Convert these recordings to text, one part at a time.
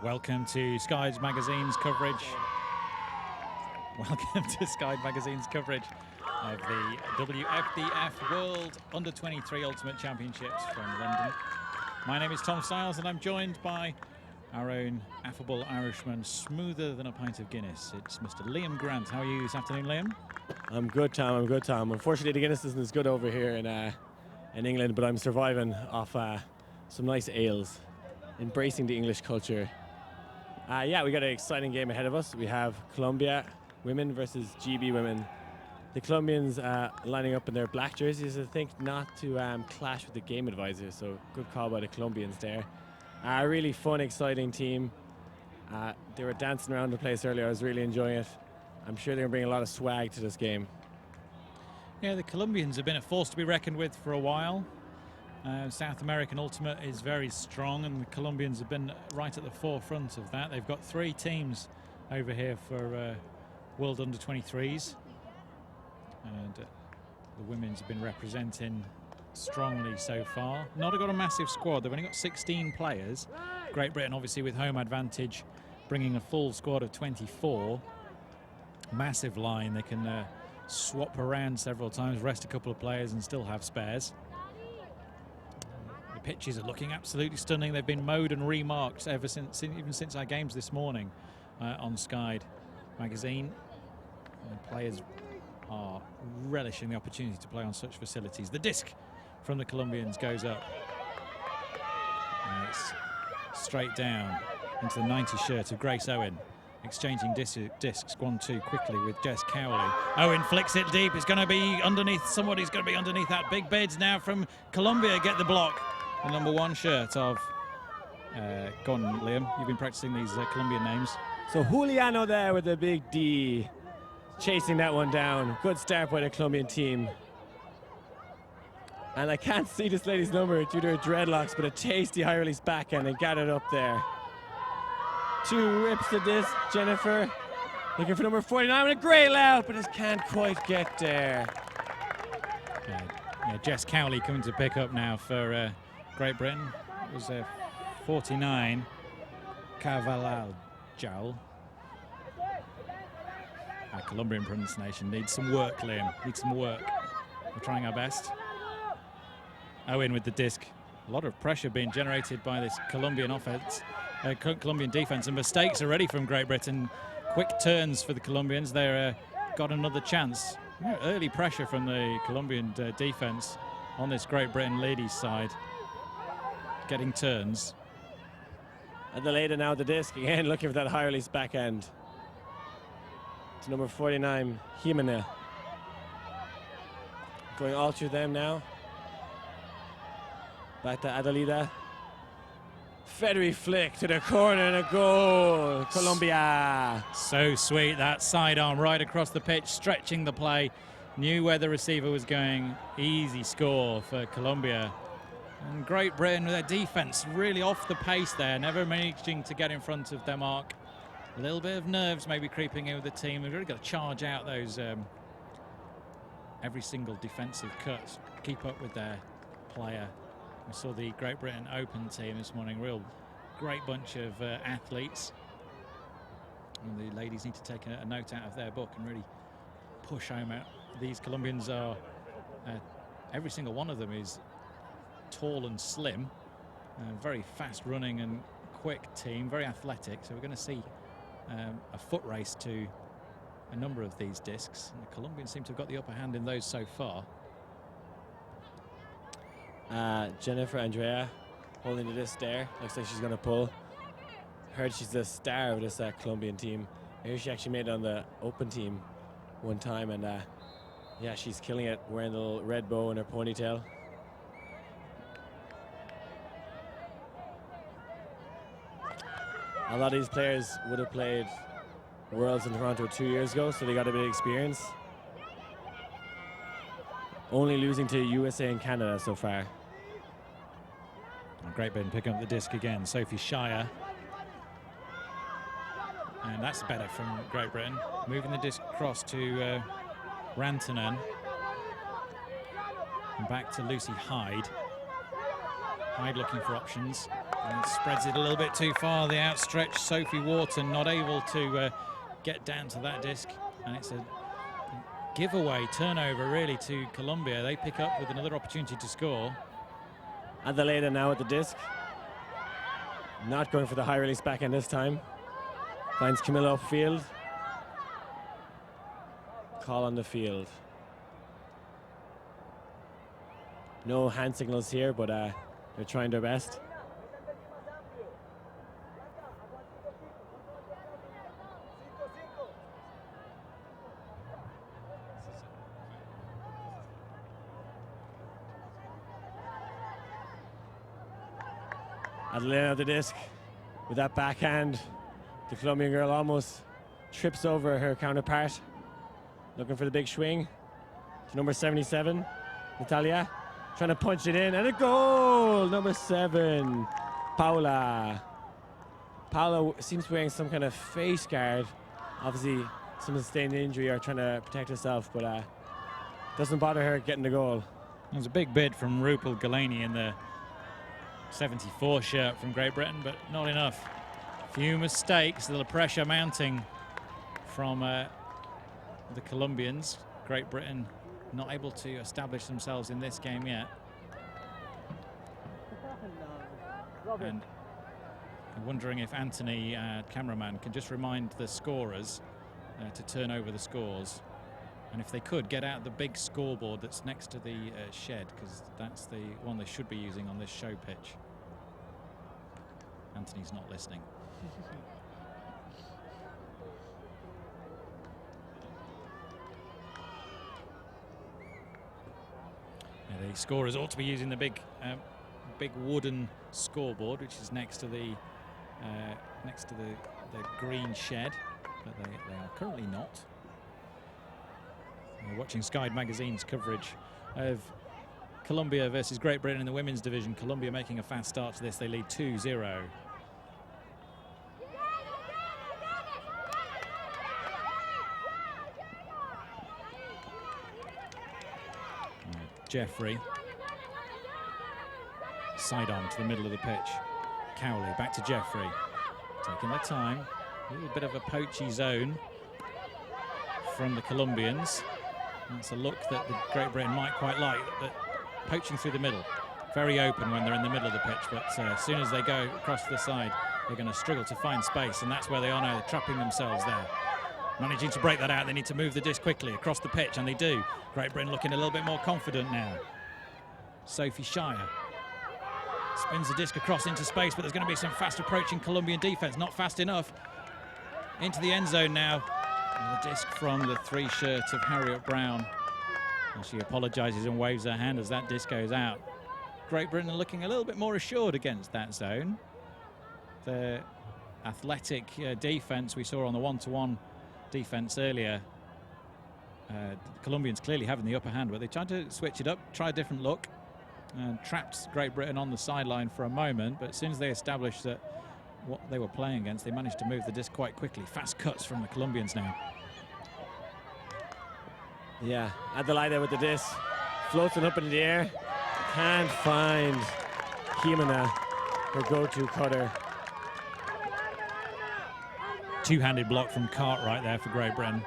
Welcome to Sky Magazine's coverage. Welcome to Sky Magazine's coverage of the WFDF World Under-23 Ultimate Championships from London. My name is Tom Stiles and I'm joined by our own affable Irishman, smoother than a pint of Guinness. It's Mr. Liam Grant. How are you this afternoon, Liam? I'm good, Tom. I'm good, Tom. Unfortunately, the Guinness isn't as good over here in England, but I'm surviving off some nice ales, embracing the English culture. Yeah, we got an exciting game ahead of us. We have Colombia women versus GB women. The Colombians lining up in their black jerseys, I think, not to clash with the game advisors. So good call by the Colombians there. A really fun, exciting team. They were dancing around the place earlier. I was really enjoying it. I'm sure they're going to bring a lot of swag to this game. Yeah, the Colombians have been a force to be reckoned with for a while. South American Ultimate is very strong, and the Colombians have been right at the forefront of that. They've got 3 teams over here for World Under-23s. And the women's have been representing strongly so far. Not got a massive squad. They've only got 16 players. Great Britain, obviously, with home advantage, bringing a full squad of 24. Massive line. They can swap around several times, rest a couple of players and still have spares. The pitches are looking absolutely stunning. They've been mowed and remarked ever since, even since our games this morning on Sky Magazine. And players are relishing the opportunity to play on such facilities. The disc from the Colombians goes up. And it's straight down into the 90 shirt of Grace Owen. Exchanging discs 1-2 quickly with Jess Cowley. Owen flicks it deep. It's going to be underneath. Somebody's going to be underneath that. Big bids now from Colombia get the block. The number 1 shirt of... go on, Liam. You've been practicing these Colombian names. So Juliano there with the big D, chasing that one down. Good start by the Colombian team. And I can't see this lady's number due to her dreadlocks, but a tasty high release backhand and got it up there. 2 rips to this, Jennifer. Looking for number 49 with a great layout, but just can't quite get there. Yeah, Jess Cowley coming to pick up now for Great Britain. It was 49, Carvalhal. Our Colombian pronunciation needs some work, Liam. Needs some work. We're trying our best. Owen with the disc. A lot of pressure being generated by this Colombian offense. Colombian defense, and mistakes already from Great Britain. Quick turns for the Colombians. They've got another chance. Early pressure from the Colombian defense on this Great Britain ladies side. Getting turns. Adelaida now the disc again, looking for that high release backhand. To number 49, Jimena. Going all through them now. Back to Adelaida. Feathery flick to the corner and a goal. Colombia. So sweet, that sidearm right across the pitch, stretching the play. Knew where the receiver was going. Easy score for Colombia. And Great Britain with their defense really off the pace there, never managing to get in front of their mark. A little bit of nerves maybe creeping in with the team. They've really got to charge out those every single defensive cut, keep up with their player. We saw the Great Britain Open team this morning, real great bunch of athletes. And the ladies need to take a note out of their book and really push home out. These Colombians are, every single one of them is tall and slim, very fast running and quick team, very athletic. So we're going to see a foot race to a number of these discs. And the Colombians seem to have got the upper hand in those so far. Jennifer Andrea holding the disc there. Looks like she's going to pull. Heard she's the star of this Colombian team. Here she actually made it on the open team one time, and yeah, she's killing it, wearing the little red bow in her ponytail. A lot of these players would have played Worlds in Toronto 2 years ago, so they got a bit of experience. Only losing to USA and Canada so far. Great Britain picking up the disc again. Sophie Shire. And that's better from Great Britain. Moving the disc across to Rantanen. And back to Lucy Hyde. Hyde looking for options. And spreads it a little bit too far. The outstretched Sophie Wharton not able to get down to that disc. And it's a giveaway turnover really to Colombia. They pick up with another opportunity to score. Adelaide now at the disc. Not going for the high release backhand this time. Finds Camilla upfield. Call on the field. No hand signals here, but they're trying their best. Adelaide at the disc with that backhand. The Colombian girl almost trips over her counterpart. Looking for the big swing. To number 77, Natalia. Trying to punch it in, and a goal! Number 7, Paula. Paula seems to be wearing some kind of face guard. Obviously, some sustained injury or trying to protect herself, but doesn't bother her getting the goal. There was a big bid from Rupal Galani in the 74 shirt from Great Britain, but not enough. Few mistakes, a little pressure mounting from the Colombians. Great Britain not able to establish themselves in this game yet. And I'm wondering if Anthony, cameraman, can just remind the scorers to turn over the scores. And if they could, get out the big scoreboard that's next to the shed, because that's the one they should be using on this show pitch. Anthony's not listening. The scorers ought to be using the big wooden scoreboard, which is next to the green shed, but they are currently not. We're watching Sky Magazine's coverage of Colombia versus Great Britain in the women's division. Colombia making a fast start to this. They lead 2-0. Jeffrey, side on to the middle of the pitch. Cowley back to Jeffrey, taking their time. A little bit of a poachy zone from the Colombians. That's a look that the Great Britain might quite like, but poaching through the middle. Very open when they're in the middle of the pitch, but as soon as they go across to the side, they're going to struggle to find space, and that's where they are now, they're trapping themselves there. Managing to break that out, they need to move the disc quickly across the pitch, and they do. Great Britain looking a little bit more confident now. Sophie Shire spins the disc across into space, but there's going to be some fast approaching Colombian defense. Not fast enough. Into the end zone now. And the disc from the 3 shirt of Harriet Brown. And she apologizes and waves her hand as that disc goes out. Great Britain looking a little bit more assured against that zone. The athletic defense we saw on the one-to-one defense earlier. The Colombians clearly having the upper hand, but they tried to switch it up, try a different look, and trapped Great Britain on the sideline for a moment. But as soon as they established that what they were playing against, they managed to move the disc quite quickly. Fast cuts from the Colombians now. Yeah, Adelaide with the disc, floating up in the air, can't find Jimena, her go-to cutter. Two-handed block from Cartwright there for Great Britain.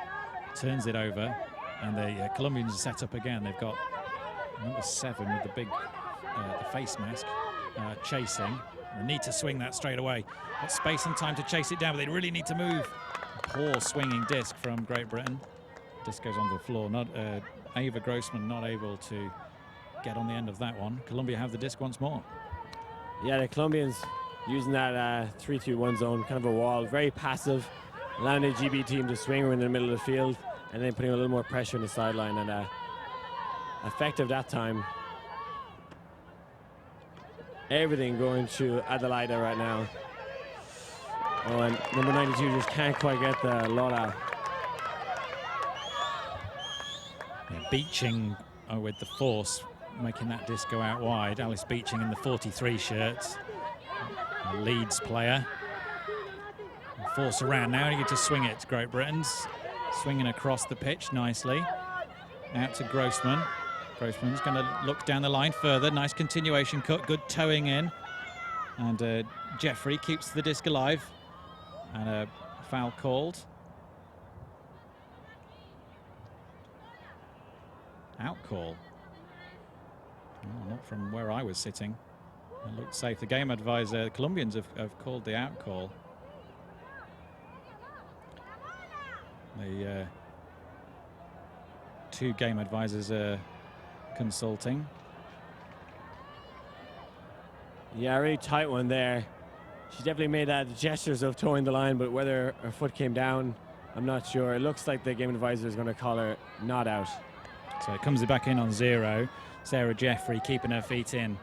Turns it over, and the Colombians are set up again. They've got number 7 with the big the face mask chasing. They need to swing that straight away. Got space and time to chase it down, but they really need to move. Poor swinging disc from Great Britain. Disc goes onto the floor. Not Ava Grossman not able to get on the end of that one. Colombia have the disc once more. Yeah, the Colombians using that 3-2-1 zone, kind of a wall, very passive, allowing the GB team to swing in the middle of the field, and then putting a little more pressure on the sideline, and effective that time. Everything going to Adelaide right now. Oh, and number 92 just can't quite get the Lola. Yeah, Beeching with the force, making that disc go out wide. Alice Beeching in the 43 shirt, a Leeds player. Force around now, you get to swing it to Great Britain's. Swinging across the pitch nicely. Out to Grossman. Grossman's going to look down the line further. Nice continuation cut, good towing in. And Jeffrey keeps the disc alive, and a foul called. Out call. Oh, not from where I was sitting. It looked safe. The game advisor, the Colombians have called the out call. The two game advisors are consulting. Yeah, really tight one there. She definitely made the gestures of towing the line, but whether her foot came down, I'm not sure. It looks like the game advisor is going to call her not out. So it comes back in on 0. Sarah Jeffrey keeping her feet in.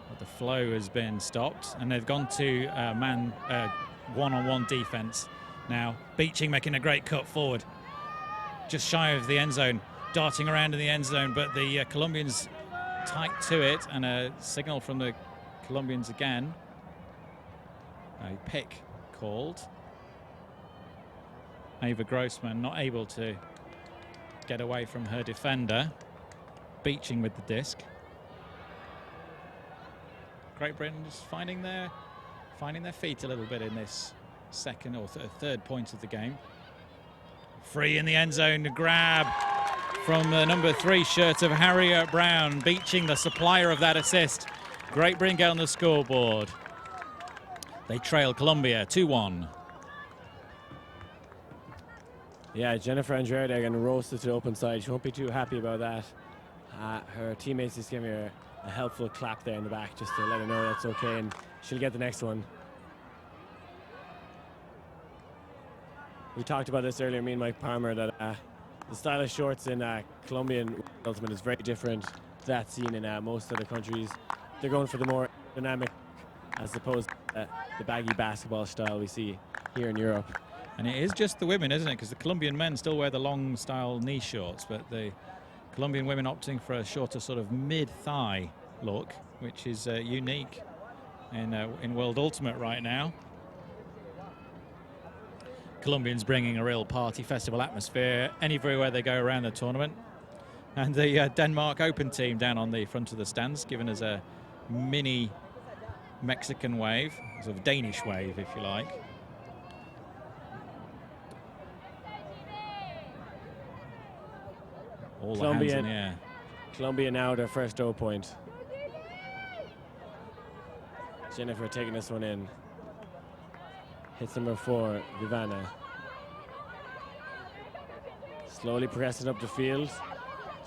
But the flow has been stopped, and they've gone to man one-on-one defense now. Beeching making a great cut forward, just shy of the end zone, darting around in the end zone, but the Colombians tight to it, and a signal from the Colombians again. A pick called. Ava Grossman not able to get away from her defender. Beeching with the disc. Great Britain just finding their feet a little bit in this second or third point of the game. Free in the end zone to grab from the number 3 shirt of Harriet Brown. Beeching, the supplier of that assist. Great Britain get on the scoreboard. They trail Colombia 2-1. Yeah, Jennifer Andrade getting roasted to the open side. She won't be too happy about that. Her teammates just gave me a helpful clap there in the back just to let her know that's okay, and she'll get the next one. We talked about this earlier, me and Mike Palmer, that the style of shorts in Colombian Ultimate is very different to that seen in most other countries. They're going for the more dynamic as opposed to the baggy basketball style we see here in Europe. And it is just the women, isn't it? Because the Colombian men still wear the long style knee shorts, but the Colombian women opting for a shorter sort of mid-thigh look, which is unique in World Ultimate right now. Colombians bringing a real party festival atmosphere everywhere they go around the tournament. And the Denmark Open team down on the front of the stands, giving us a mini Mexican wave, sort of Danish wave, if you like. All the hands in the air. Colombia now their first 0 point. Jennifer taking this one in. Hits number 4, Vivanna. Slowly progressing up the field.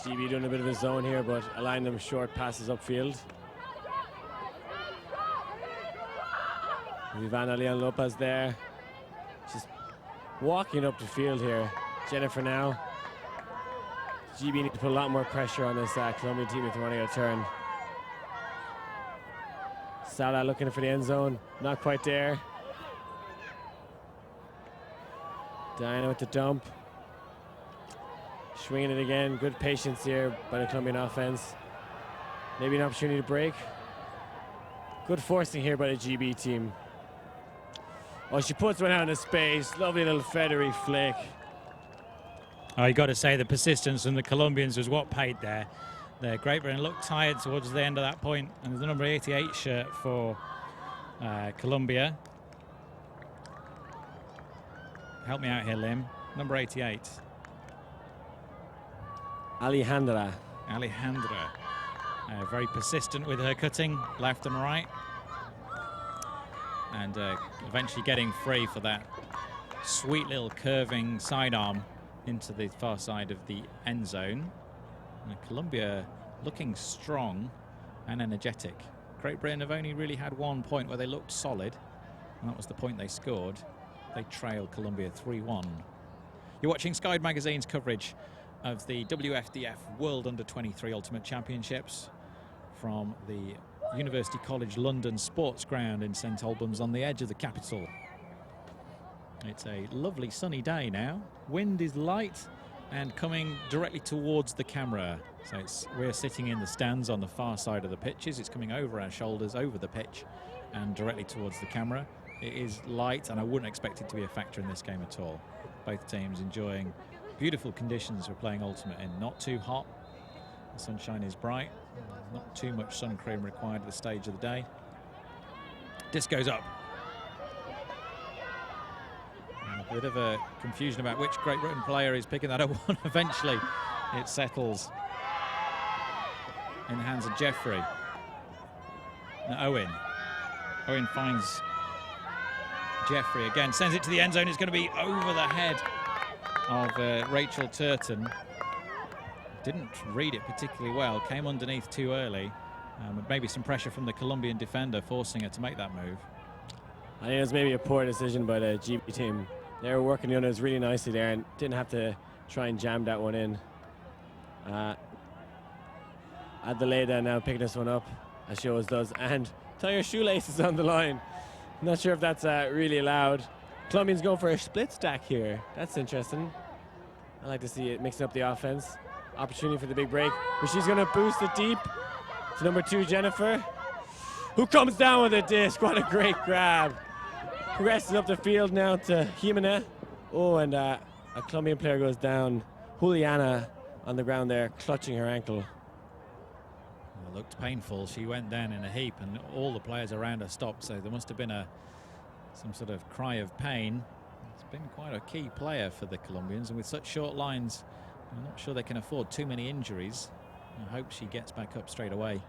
GB doing a bit of a zone here, but allowing them short passes upfield. Vivanna Leon Lopez there. Just walking up the field here. Jennifer now. GB need to put a lot more pressure on this Colombian team if they want to get a turn. Salah looking for the end zone. Not quite there. Diana with the dump. Swinging it again. Good patience here by the Colombian offense. Maybe an opportunity to break. Good forcing here by the GB team. Oh, she puts one out into space. Lovely little feathery flick. Oh, you got to say the persistence from the Colombians was what paid there. Great Britain looked tired towards the end of that point, and the number 88 shirt for Colombia. Help me out here, Lim. Number 88. Alejandra. Very persistent with her cutting, left and right. And eventually getting free for that sweet little curving sidearm into the far side of the end zone. And Colombia looking strong and energetic. Great Britain have only really had 1 point where they looked solid, and that was the point they scored. They trailed Colombia 3-1. You're watching Sky Magazine's coverage of the WFDF World Under-23 Ultimate Championships from the University College London Sports Ground in St Albans on the edge of the capital. It's a lovely sunny day now. Wind is light and coming directly towards the camera. So we're sitting in the stands on the far side of the pitches. It's coming over our shoulders, over the pitch, and directly towards the camera. It is light, and I wouldn't expect it to be a factor in this game at all. Both teams enjoying beautiful conditions we're playing Ultimate in. Not too hot. The sunshine is bright. Not too much sun cream required at this stage of the day. Disc goes up. And a bit of a confusion about which Great Britain player is picking that up on. Eventually, it settles in the hands of Jeffrey. Now Owen. Owen finds Jeffrey again, sends it to the end zone. It's going to be over the head of Rachel Turton. Didn't read it particularly well, came underneath too early. Maybe some pressure from the Colombian defender forcing her to make that move. I think it was maybe a poor decision by the GB team. They were working the others really nicely there and didn't have to try and jam that one in. Adelaida now picking this one up, as she always does, and tie your shoelaces on the line. I'm not sure if that's really allowed. Colombians going for a split stack here. That's interesting. I like to see it mixing up the offense. Opportunity for the big break, but she's going to boost it deep to number 2, Jennifer, who comes down with a disc. What a great grab. Progresses up the field now to Jimena. Oh, and a Colombian player goes down. Juliana on the ground there, clutching her ankle. Well, it looked painful. She went down in a heap, and all the players around her stopped, so there must have been some sort of cry of pain. It's been quite a key player for the Colombians, and with such short lines, I'm not sure they can afford too many injuries. I hope she gets back up straight away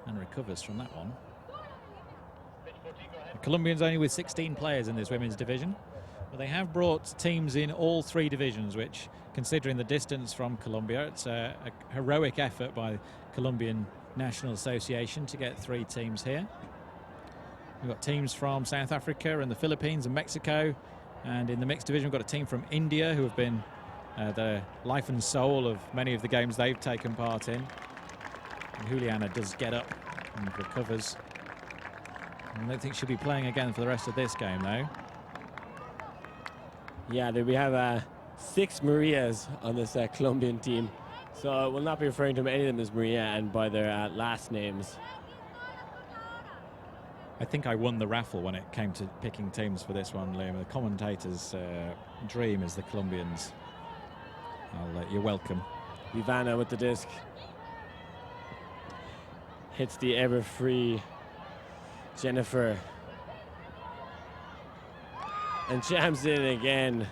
and recovers from that one. The Colombians only with 16 players in this women's division, but they have brought teams in all 3 divisions, which, considering the distance from Colombia, it's a heroic effort by the Colombian National Association to get 3 teams here. We've got teams from South Africa and the Philippines and Mexico, and in the mixed division we've got a team from India who have been the life and soul of many of the games they've taken part in. And Juliana does get up and recovers. I don't think she'll be playing again for the rest of this game, though. Yeah, we have 6 Marias on this Colombian team, so we'll not be referring to any of them as Maria and by their last names. I think I won the raffle when it came to picking teams for this one, Liam. The commentator's dream is the Colombians. You're welcome. Ivana with the disc. Hits the ever-free Jennifer. And jams in again.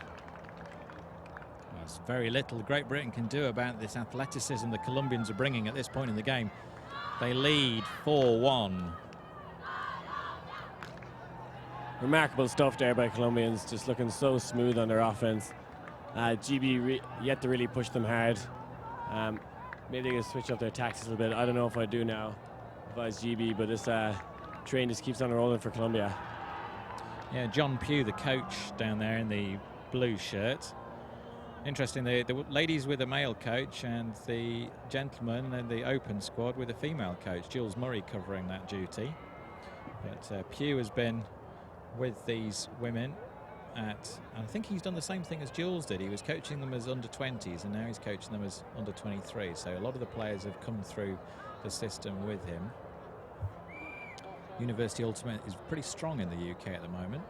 There's very little Great Britain can do about this athleticism the Colombians are bringing at this point in the game. They lead 4-1. Remarkable stuff there by Colombians, just looking so smooth on their offense. GB yet to really push them hard. Maybe they can switch up their tactics a little bit. I don't know if I do now if I was GB, but this train just keeps on rolling for Colombia. Yeah, John Pugh, the coach down there in the blue shirt. Interesting, the ladies with a male coach and the gentlemen in the open squad with a female coach. Jules Murray covering that duty. But Pugh has been with these women and I think he's done the same thing as Jules did. He was coaching them as under-20s and now he's coaching them as under-23. So a lot of the players have come through the system with him. University Ultimate is pretty strong in the UK at the moment,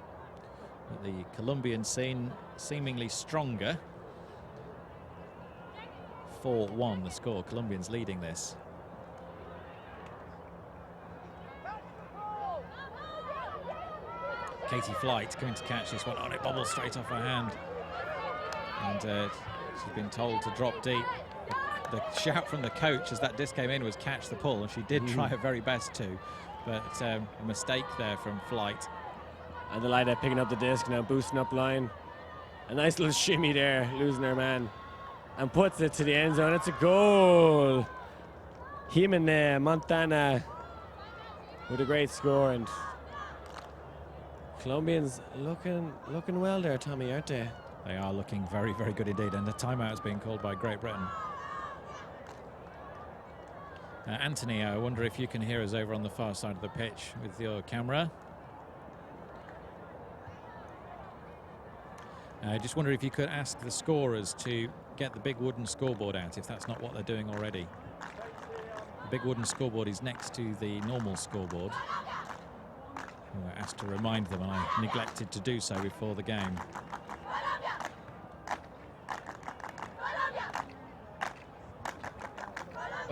but the Colombian scene seemingly stronger. 4-1 the score, Colombians leading this. Katie Flight coming to catch this one. Oh, it bobbles straight off her hand. And she's been told to drop deep. The shout from the coach as that disc came in was catch the pull, and she did try her very best to. But a mistake there from Flight. And Adelaida picking up the disc, now boosting up line. A nice little shimmy there, losing her man. And puts it to the end zone. It's a goal. Jimena Montana with a great score. And Colombians looking well there, Tommy, aren't they? They are looking very, very good indeed. And the timeout is being called by Great Britain. Anthony, I wonder if you can hear us over on the far side of the pitch with your camera. I just wonder if you could ask the scorers to get the big wooden scoreboard out, if that's not what they're doing already. The big wooden scoreboard is next to the normal scoreboard. I asked to remind them, and I neglected to do so before the game.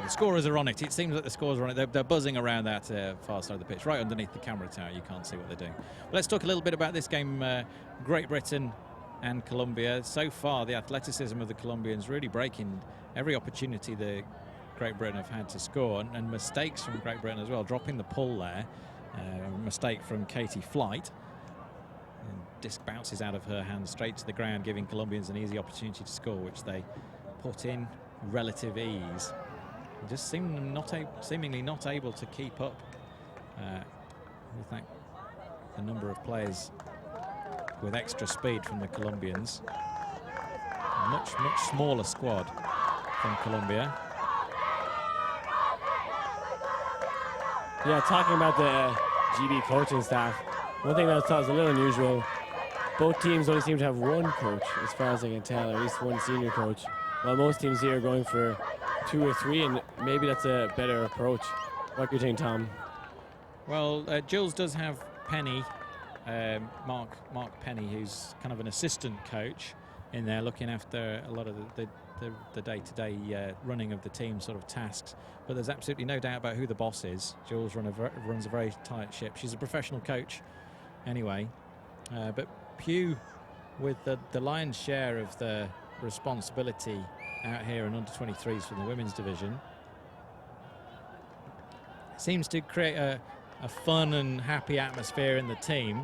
the scorers are on it. It seems like the scorers are on it. They're buzzing around that far side of the pitch, right underneath the camera tower. You can't see what they're doing. But let's talk a little bit about this game, Great Britain and Colombia. So far, the athleticism of the Colombians really breaking every opportunity the Great Britain have had to score, and mistakes from Great Britain as well, dropping the pull there. A mistake from Katie Flight. And disc bounces out of her hand straight to the ground, giving Colombians an easy opportunity to score, which they put in relative ease. Just seemingly not able to keep up with that, the number of players with extra speed from the Colombians. A much smaller squad from Colombia. Yeah, talking about the GB coaching staff, one thing that I thought was a little unusual, both teams only seem to have one coach, as far as I can tell, or at least one senior coach, while most teams here are going for 2 or 3, and maybe that's a better approach. What do you think, Tom? Well, Jules does have Penny, Mark Penny, who's kind of an assistant coach in there, looking after a lot of the day-to-day running of the team sort of tasks. But there's absolutely no doubt about who the boss is. Jules runs a very tight ship. She's a professional coach anyway. But Pew, with the lion's share of the responsibility out here in under-23s for the women's division, seems to create a fun and happy atmosphere in the team.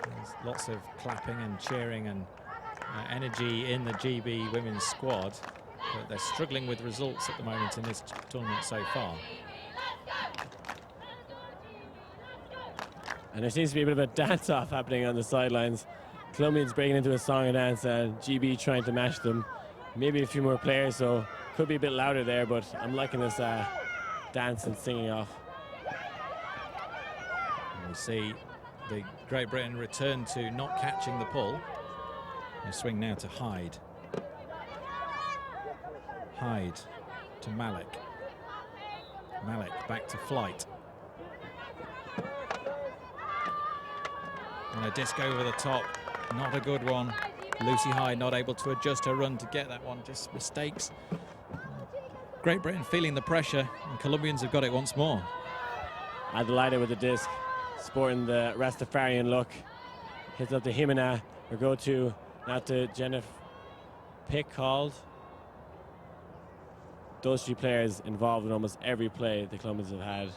There's lots of clapping and cheering and energy in the GB women's squad, but they're struggling with results at the moment in this tournament so far. And there seems to be a bit of a dance-off happening on the sidelines. Colombians breaking into a song and dance, GB trying to match them. Maybe a few more players, so could be a bit louder there, but I'm liking this dance and singing off. And we see the Great Britain return to not catching the pull. They swing now to Hyde. Hyde to Malik. Malik back to Flight. And a disc over the top, not a good one. Lucy Hyde not able to adjust her run to get that one, just mistakes. Great Britain feeling the pressure, and Colombians have got it once more. Adelaide with the disc, sporting the Rastafarian look. Hits up to Jimena, or go to, not to Jennifer Pick called. Those 3 players involved in almost every play the Colombians have had.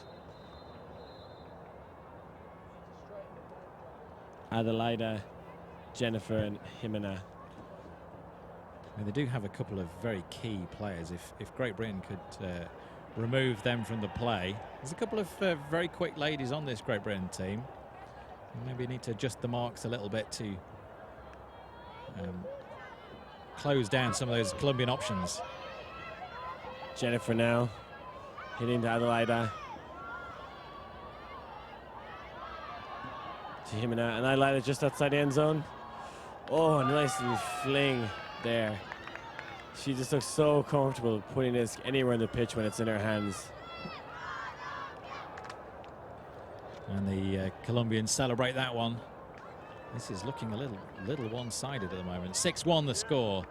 Adelaide, Jennifer and Jimena. And they do have a couple of very key players. If Great Britain could remove them from the play, there's a couple of very quick ladies on this Great Britain team. Maybe need to adjust the marks a little bit to close down some of those Colombian options. Jennifer now hitting to Adelaide. To Jimena, and Adelaide just outside the end zone. Oh, a nice little fling there. She just looks so comfortable putting this anywhere in the pitch when it's in her hands. And the Colombians celebrate that one. This is looking a little one-sided at the moment. 6-1 the score.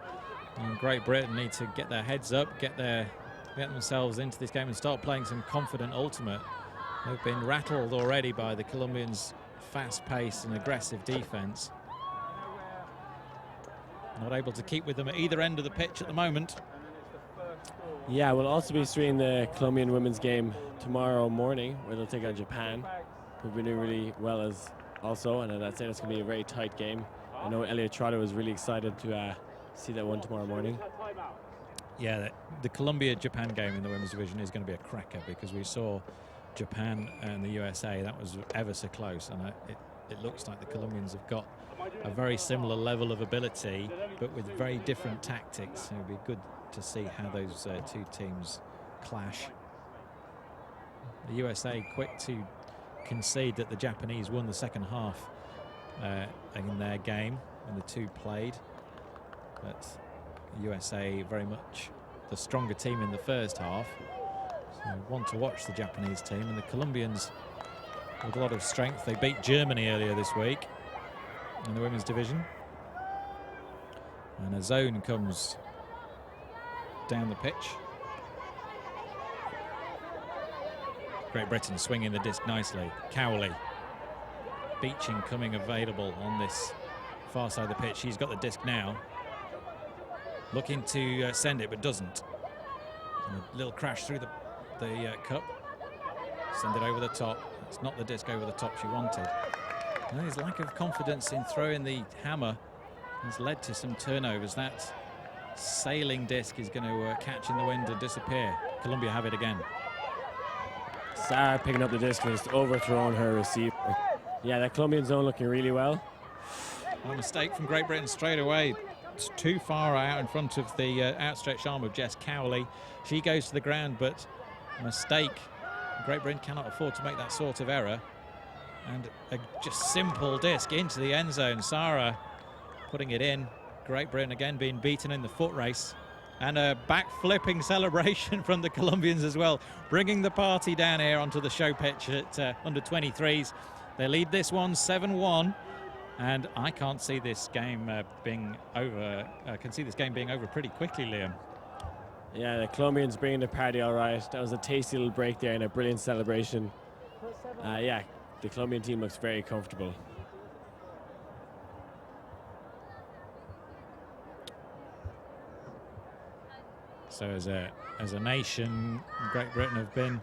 And Great Britain need to get their heads up, get themselves into this game and start playing some confident ultimate. They've been rattled already by the Colombians' fast pace and aggressive defense. Not able to keep with them at either end of the pitch at the moment. Yeah, we'll also be streaming the Colombian women's game tomorrow morning, where they'll take on Japan, who've been doing really well as also, and I'd say it's going to be a very tight game. I know Elliot Trotter was really excited to see that one tomorrow morning. Yeah, the Colombia-Japan game in the women's division is going to be a cracker, because we saw Japan and the USA, that was ever so close, and it looks like the Colombians have got a very similar level of ability, but with very different tactics. It would be good to see how those 2 teams clash. The USA quick to concede that the Japanese won the second half in their game when the 2 played, but the USA very much the stronger team in the first half. So want to watch the Japanese team, and the Colombians with a lot of strength. They beat Germany earlier this week in the women's division. And a zone comes down the pitch. Great Britain swinging the disc nicely. Cowley. Beeching coming available on this far side of the pitch. He's got the disc now. Looking to send it, but doesn't. And a little crash through the cup. Send it over the top. It's not the disc over the top she wanted. And his lack of confidence in throwing the hammer has led to some turnovers. That sailing disc is going to catch in the wind and disappear. Colombia have it again. Sarah picking up the disc and just overthrowing her receiver. Yeah, that Colombian zone looking really well. A mistake from Great Britain straight away. It's too far out in front of the outstretched arm of Jess Cowley. She goes to the ground, but a mistake. Great Britain cannot afford to make that sort of error. And a just simple disc into the end zone. Sarah putting it in. Great Britain again being beaten in the foot race. And a back-flipping celebration from the Colombians as well, bringing the party down here onto the show pitch at under 23s. They lead this one 7-1, and I can't see this game being over. I can see this game being over pretty quickly, Liam. Yeah, the Colombians bringing the party all right. That was a tasty little break there and a brilliant celebration. Yeah, the Colombian team looks very comfortable. So as a nation, Great Britain have been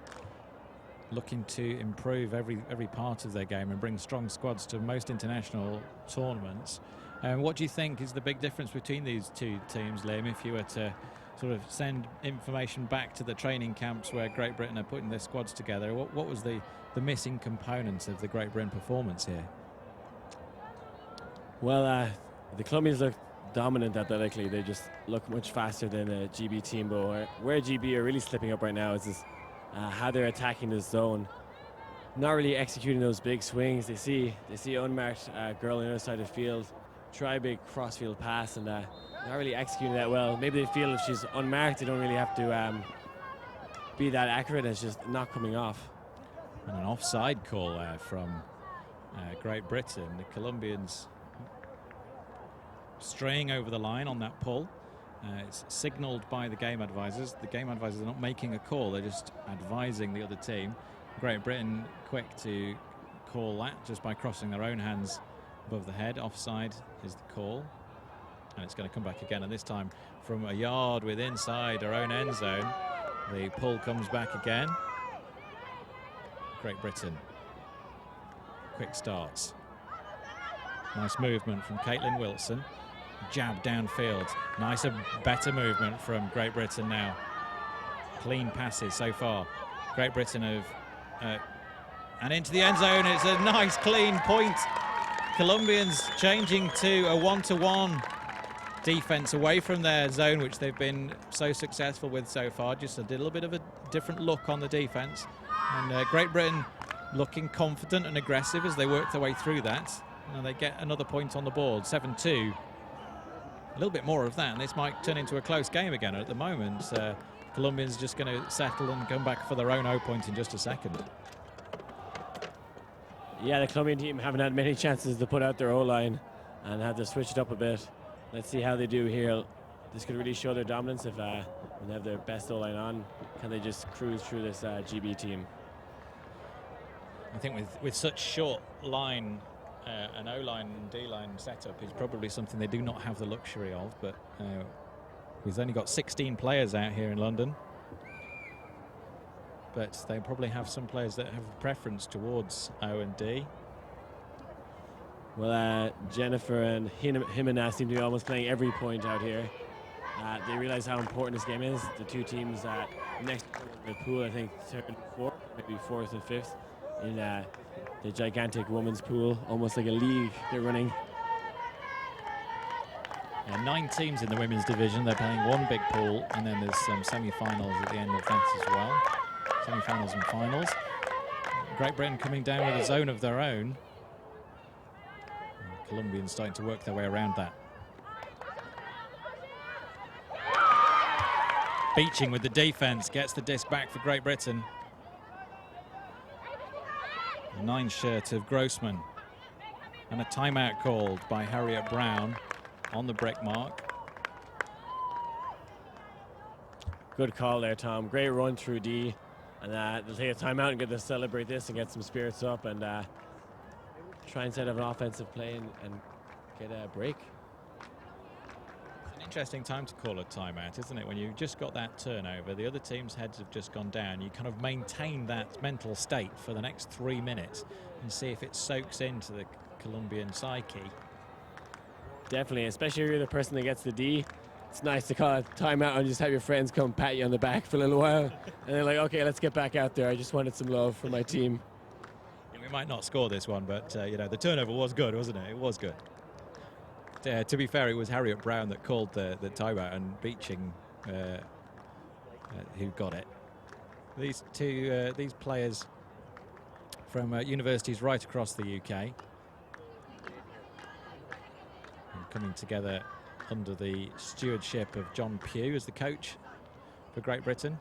looking to improve every part of their game and bring strong squads to most international tournaments. And what do you think is the big difference between these two teams, Liam, if you were to sort of send information back to the training camps where Great Britain are putting their squads together? What was the missing components of the Great Britain performance here? Well, the Colombians look dominant athletically. They just look much faster than a GB team, but where GB are really slipping up right now is this, how they're attacking the zone, not really executing those big swings. They see unmarked girl on the other side of the field, try a big cross-field pass, and not really executing that well. Maybe they feel if she's unmarked, they don't really have to be that accurate, and it's just not coming off. And an offside call from Great Britain. The Colombians straying over the line on that pull. It's signalled by the game advisors. The game advisors are not making a call, they're just advising the other team. Great Britain quick to call that just by crossing their own hands above the head. Offside is the call. And it's going to come back again, and this time from a yard with inside our own end zone. The pull comes back again. Great Britain. Quick starts. Nice movement from Caitlin Wilson. Jab downfield. Nicer, better movement from Great Britain now. Clean passes so far. Great Britain have... and into the end zone. It's a nice, clean point. Colombians changing to a one-to-one defense away from their zone, which they've been so successful with so far. Just a little bit of a different look on the defense. And Great Britain looking confident and aggressive as they work their way through that. And they get another point on the board, 7-2. A little bit more of that, and this might turn into a close game again. At the moment, Colombians just going to settle and come back for their own O point in just a second. Yeah, the Colombian team haven't had many chances to put out their O-line and had to switch it up a bit. Let's see how they do here. This could really show their dominance if when they have their best O-line on. Can they just cruise through this GB team? I think with such short line, an O-line and D-line setup is probably something they do not have the luxury of, but we've only got 16 players out here in London. But they probably have some players that have a preference towards O and D. Well, Jennifer and Jimena seem to be almost playing every point out here. They realize how important this game is. The two teams next to the pool, I think third and fourth, maybe fourth and fifth, in the gigantic women's pool, almost like a league they're running. Yeah, 9 teams in the women's division. They're playing one big pool, and then there's some semi-finals at the end of that as well. Semi-finals and finals. Great Britain coming down with a zone of their own. And Colombians starting to work their way around that. Beeching with the defense, gets the disc back for Great Britain. The 9 shirt of Grossman. And a timeout called by Harriet Brown on the break mark. Good call there, Tom. Great run through D. And they'll take a timeout and get to celebrate this and get some spirits up and try and set up an offensive play and get a break. It's an interesting time to call a timeout, isn't it? When you've just got that turnover, the other team's heads have just gone down. You kind of maintain that mental state for the next 3 minutes and see if it soaks into the Colombian psyche. Definitely, especially if you're the person that gets the D. It's nice to call a timeout and just have your friends come pat you on the back for a little while. And they're like, okay, let's get back out there. I just wanted some love from my team. Yeah, we might not score this one, but you know, the turnover was good, wasn't it? It was good. To be fair, it was Harriet Brown that called the timeout and Beeching who got it. These two, these players from universities right across the UK, and coming together under the stewardship of John Pugh as the coach for Great Britain.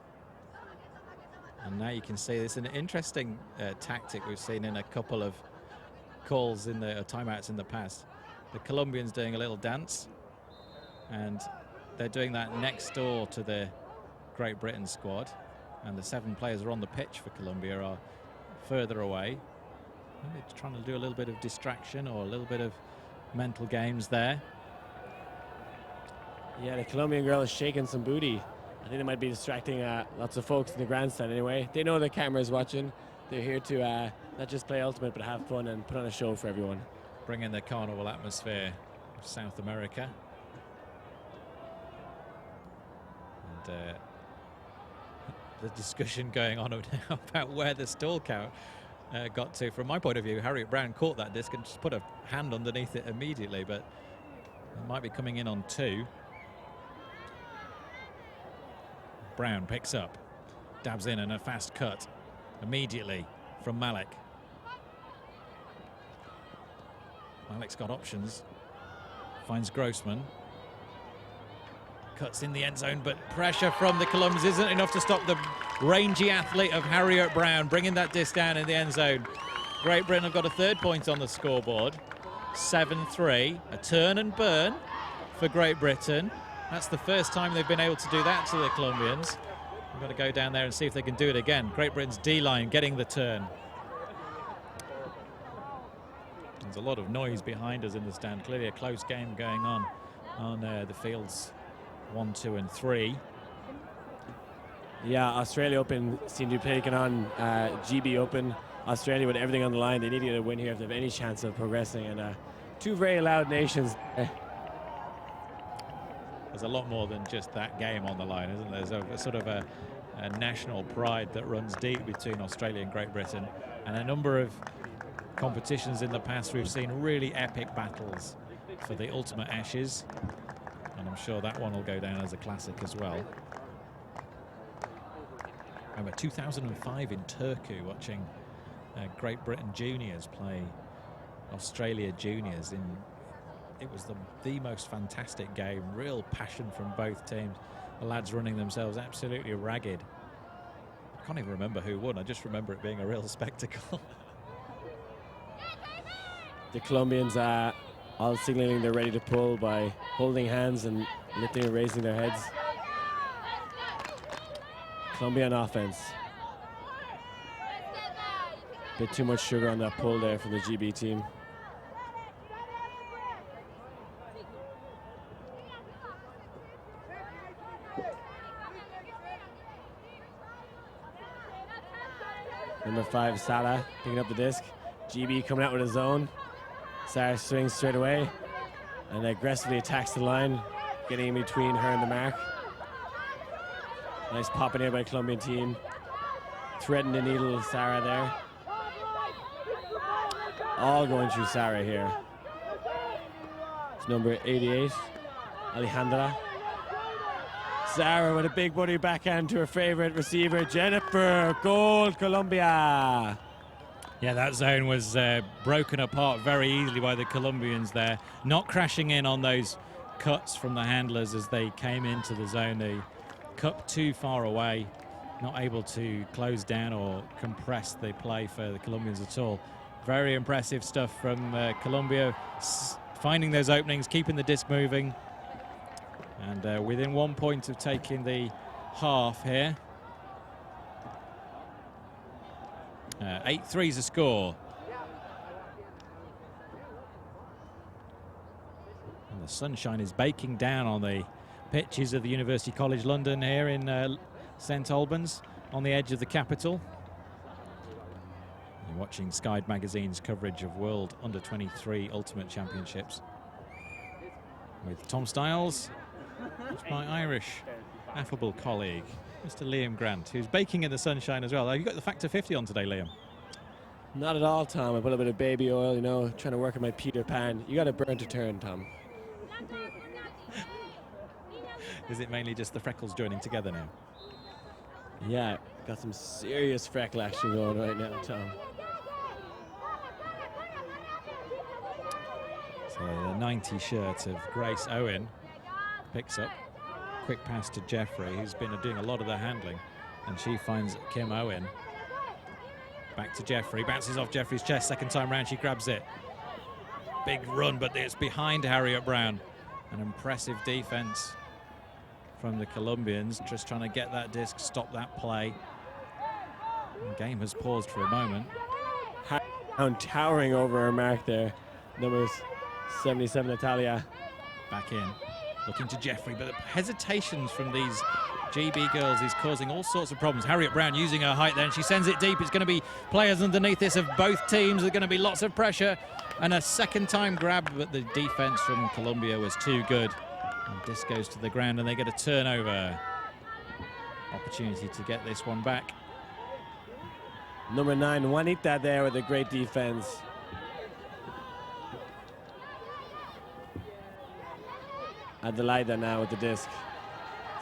And now you can see this is an interesting tactic we've seen in a couple of calls in the timeouts in the past. The Colombians doing a little dance, and they're doing that next door to the Great Britain squad, and the 7 players are on the pitch for Colombia are further away. Maybe trying to do a little bit of distraction or a little bit of mental games there. Yeah, the Colombian girl is shaking some booty. I think they might be distracting lots of folks in the grandstand anyway. They know the camera's watching. They're here to not just play Ultimate, but have fun and put on a show for everyone. Bring in the carnival atmosphere of South America. And the discussion going on now about where the stall count got to. From my point of view, Harriet Brown caught that disc and just put a hand underneath it immediately, but it might be coming in on 2. Brown picks up, dabs in and a fast cut immediately from Malik. Malik's got options, finds Grossman, cuts in the end zone, but pressure from the Colombians isn't enough to stop the rangy athlete of Harriet Brown, bringing that disc down in the end zone. Great Britain have got a 3rd point on the scoreboard, 7-3, a turn and burn for Great Britain. That's the first time they've been able to do that to the Colombians. We've got to go down there and see if they can do it again. Great Britain's D-line getting the turn. There's a lot of noise behind us in the stand. Clearly a close game going on the fields 1, 2, and 3. Yeah, Australia Open seem to be taking on GB Open. Australia with everything on the line. They need to get a win here if they have any chance of progressing. And 2 very loud nations. There's a lot more than just that game on the line, isn't there? There's a sort of a national pride that runs deep between Australia and Great Britain. And a number of competitions in the past, we've seen really epic battles for the Ultimate Ashes. And I'm sure that one will go down as a classic as well. I remember 2005 in Turku watching Great Britain juniors play Australia juniors. It was the most fantastic game, real passion from both teams. The lads running themselves absolutely ragged. I can't even remember who won, I just remember it being a real spectacle. The Colombians are all signaling they're ready to pull by holding hands and lifting and raising their heads. Colombian offense. Bit too much sugar on that pull there from the GB team. Number 5, Salah, picking up the disc. GB coming out with his own. Sarah swings straight away and aggressively attacks the line, getting in between her and the mark. Nice pop in here by the Colombian team. Threading the needle, Sarah there. All going through Sarah here. It's number 88, Alejandra. Sarah with a big body backhand to her favorite receiver, Jennifer. Goal, Colombia. Yeah, that zone was broken apart very easily by the Colombians there. Not crashing in on those cuts from the handlers as they came into the zone. They cut too far away, not able to close down or compress the play for the Colombians at all. Very impressive stuff from Colombia, finding those openings, keeping the disc moving. And within 1 point of taking the half here. 8-3's the score. And the sunshine is baking down on the pitches of the University College London here in St Albans, on the edge of the capital. You're watching Sky Magazine's coverage of World Under-23 Ultimate Championships with Tom Stiles, my Irish affable colleague, Mr. Liam Grant, who's baking in the sunshine as well. Have you got the factor 50 on today, Liam? Not at all, Tom. I put a bit of baby oil, you know, trying to work on my Peter Pan. You got to burn to turn, Tom. Is it mainly just the freckles joining together now? Yeah, got some serious freckle action going right now, Tom. So the 90 shirt of Grace Owen picks up. Quick pass to Jeffrey, who's been doing a lot of the handling, and she finds Kim Owen. Back to Jeffrey, bounces off Jeffrey's chest, second time round she grabs it. Big run, but it's behind Harriet Brown. An impressive defense from the Colombians, just trying to get that disc, stop that play. The game has paused for a moment. Towering over her mark there, numbers 77 Natalia. Back in, looking to Jeffrey, but the hesitations from these GB girls is causing all sorts of problems. Harriet Brown using her height then, she sends it deep. It's going to be players underneath this of both teams. There's going to be lots of pressure, and a second time grab, but the defense from Colombia was too good. And disc goes to the ground, and they get a turnover. Opportunity to get this one back. Number 9, Juanita there with a great defense. Adelaida now with the disc.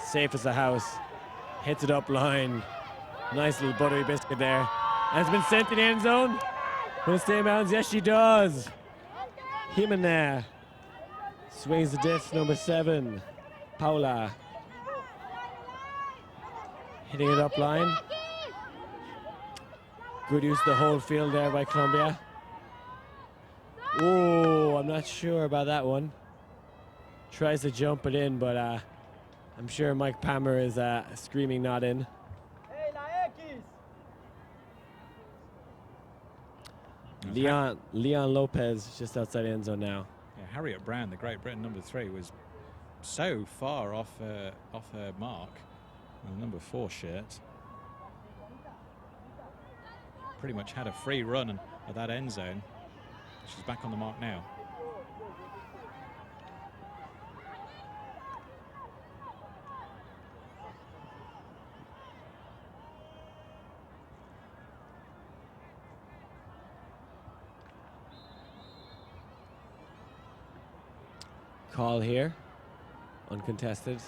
Safe as a house. Hits it up line. Nice little buttery biscuit there. And it's been sent to the end zone. Will it stay in bounds? Yes, she does. Jimena swings the disc, number 7. Paula. Hitting it up line. Good use of the whole field there by Colombia. Oh, I'm not sure about that one. Tries to jump it in, but I'm sure Mike Palmer is screaming not in. Leon Lopez just outside the end zone now. Yeah, Harriet Brown, the Great Britain number 3, was so far off her mark. The number 4 shirt. Pretty much had a free run at that end zone. She's back on the mark now. Call here, uncontested,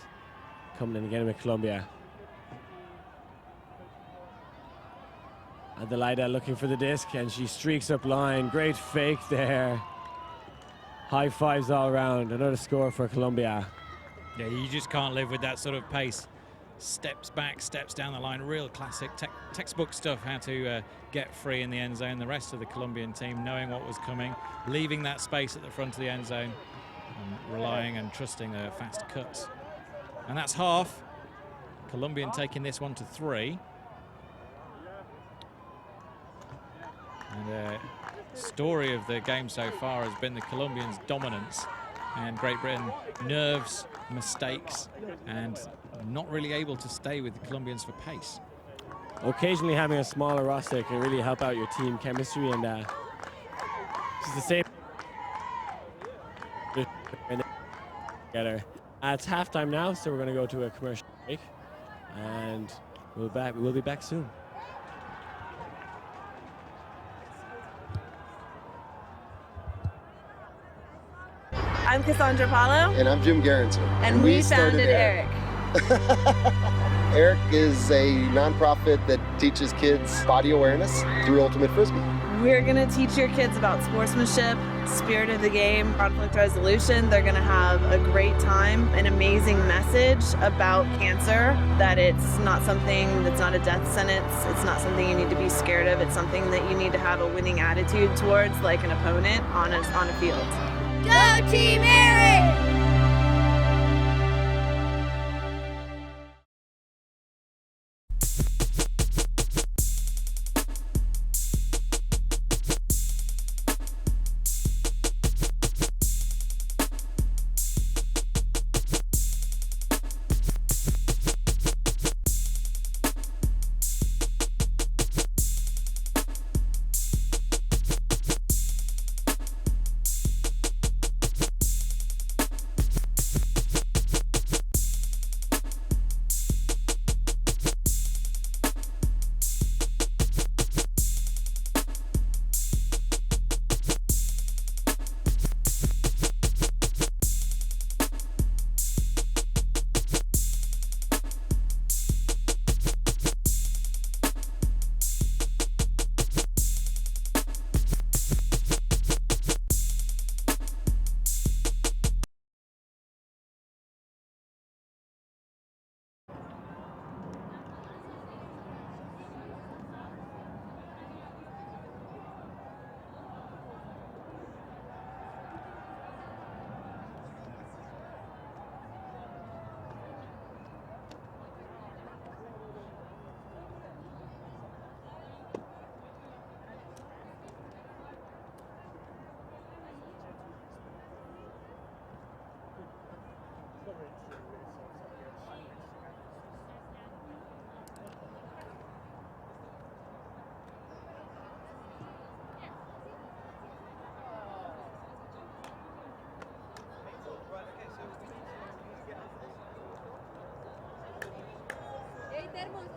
coming in again with Colombia. Adelaida looking for the disc, and she streaks up line. Great fake there. High fives all around. Another score for Colombia. Yeah, you just can't live with that sort of pace. Steps back, steps down the line. Real classic textbook stuff, how to get free in the end zone. The rest of the Colombian team knowing what was coming, leaving that space at the front of the end zone, and relying and trusting their fast cuts. And that's half. Colombian taking this one to 3. And the story of the game so far has been the Colombians' dominance, and Great Britain nerves, mistakes, and not really able to stay with the Colombians for pace. Occasionally having a smaller roster can really help out your team chemistry, and it's the same together. It's halftime now, so we're going to go to a commercial break, and we'll be back soon. I'm Cassandra Paulo. And I'm Jim Garrison. And we founded Eric. Eric is a nonprofit that teaches kids body awareness through Ultimate Frisbee. We're going to teach your kids about sportsmanship, spirit of the game, conflict resolution. They're going to have a great time, an amazing message about cancer, that it's not something that's not a death sentence. It's not something you need to be scared of. It's something that you need to have a winning attitude towards, like an opponent on a field. Go Team Eric!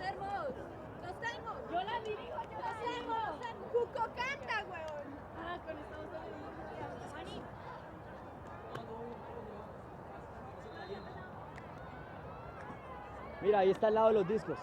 tenemos. Yo la dirijo, los tengo. Cuco canta, weón. Ah, con Estados Unidos. Ani. Mira, ahí está al lado de los discos.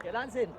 Que lancen.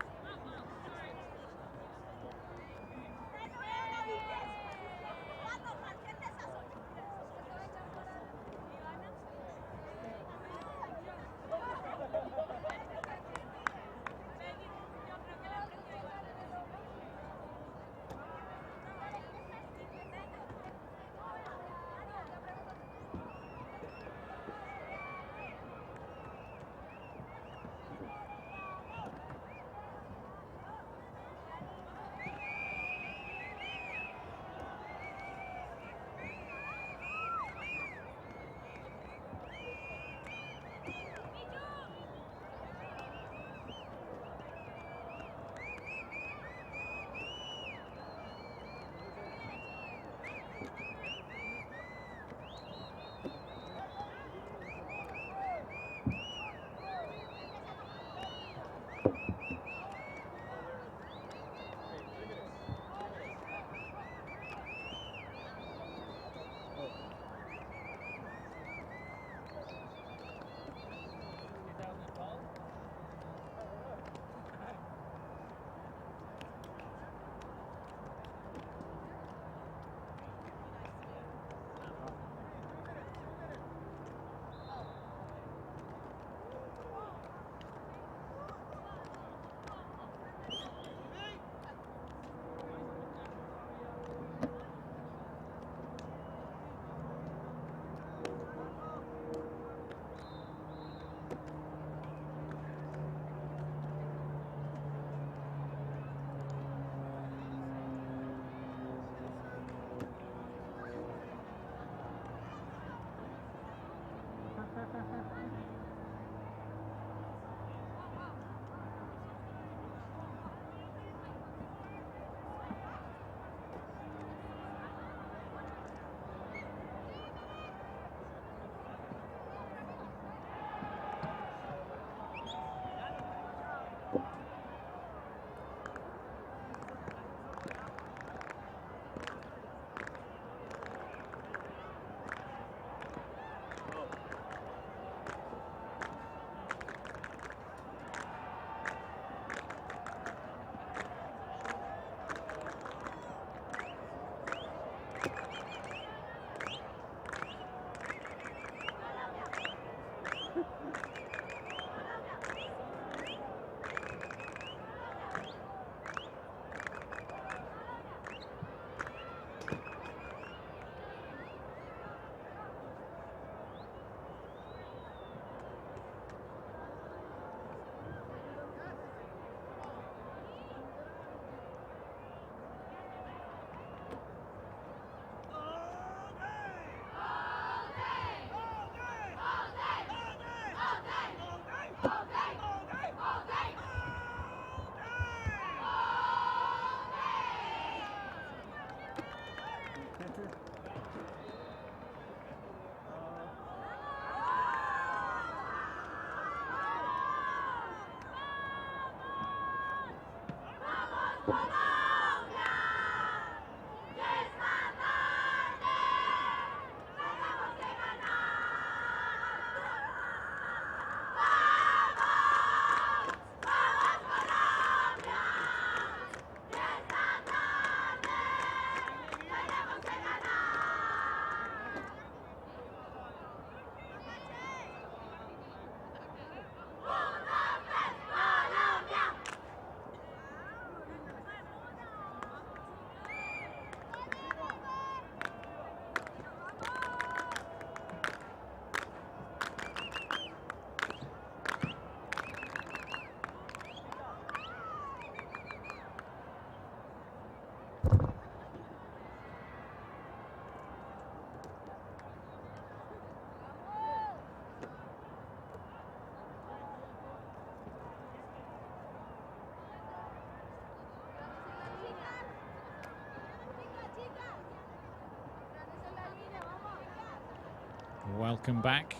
Welcome back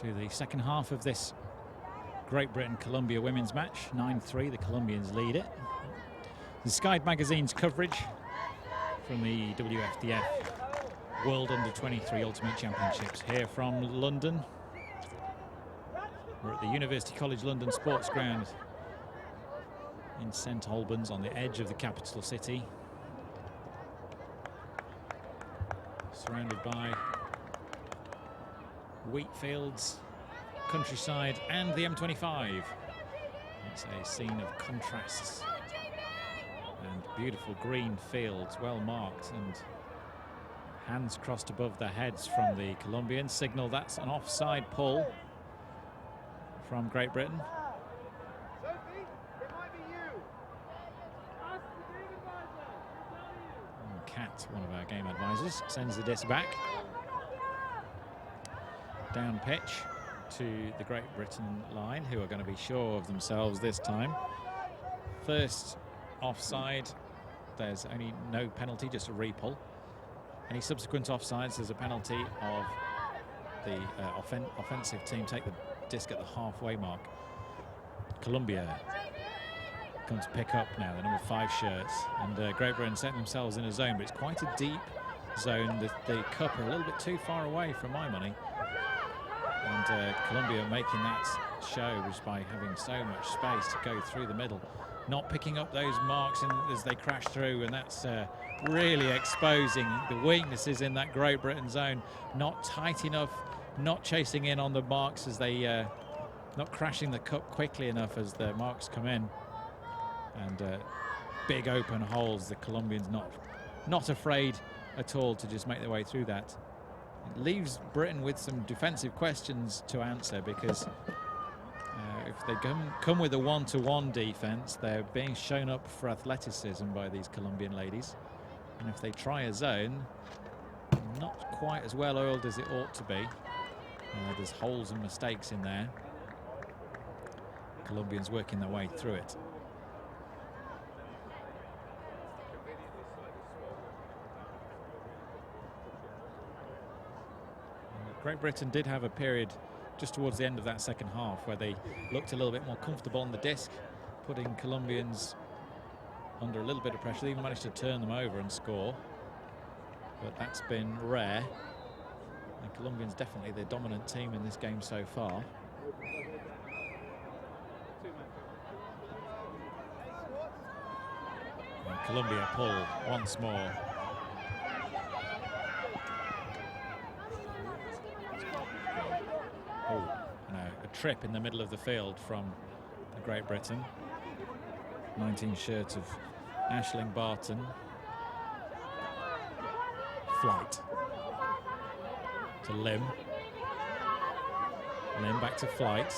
to the second half of this Great Britain-Colombia women's match. 9-3, the Colombians lead it. The Sky magazine's coverage from the WFDF World Under-23 Ultimate Championships here from London. We're at the University College London Sports Ground in St Albans on the edge of the capital city. Surrounded by wheat fields, countryside and the M25. It's a scene of contrasts and beautiful green fields, well marked, and hands crossed above their heads from the Colombian. Signal that's an offside pull from Great Britain. Kat, one of our game advisors, sends the disc back. Down pitch to the Great Britain line, who are going to be sure of themselves this time. First offside, there's only no penalty, just a repull. Any subsequent offsides, there's a penalty of the offensive team take the disc at the halfway mark. Colombia come to pick up now the number 5 shirts, and Great Britain set themselves in a zone, but it's quite a deep zone. The cup are a little bit too far away for my money, and Colombia making that show just by having so much space to go through the middle, not picking up those marks as they crash through, and that's really exposing the weaknesses in that Great Britain zone. Not tight enough, not chasing in on the marks as they not crashing the cup quickly enough as the marks come in. And big open holes, the Colombians not afraid at all to just make their way through that. It leaves Britain with some defensive questions to answer, because if they come with a one-to-one defense, they're being shown up for athleticism by these Colombian ladies. And if they try a zone, not quite as well oiled as it ought to be. There's holes and mistakes in there. Colombians working their way through it. Great Britain did have a period just towards the end of that second half where they looked a little bit more comfortable on the disc, putting Colombians under a little bit of pressure. They even managed to turn them over and score, but that's been rare. And Colombians definitely the dominant team in this game so far. And Colombia pull once more. A trip in the middle of the field from Great Britain. 19 shirts of Aisling Barton. Flight to Lim. Lim back to Flight.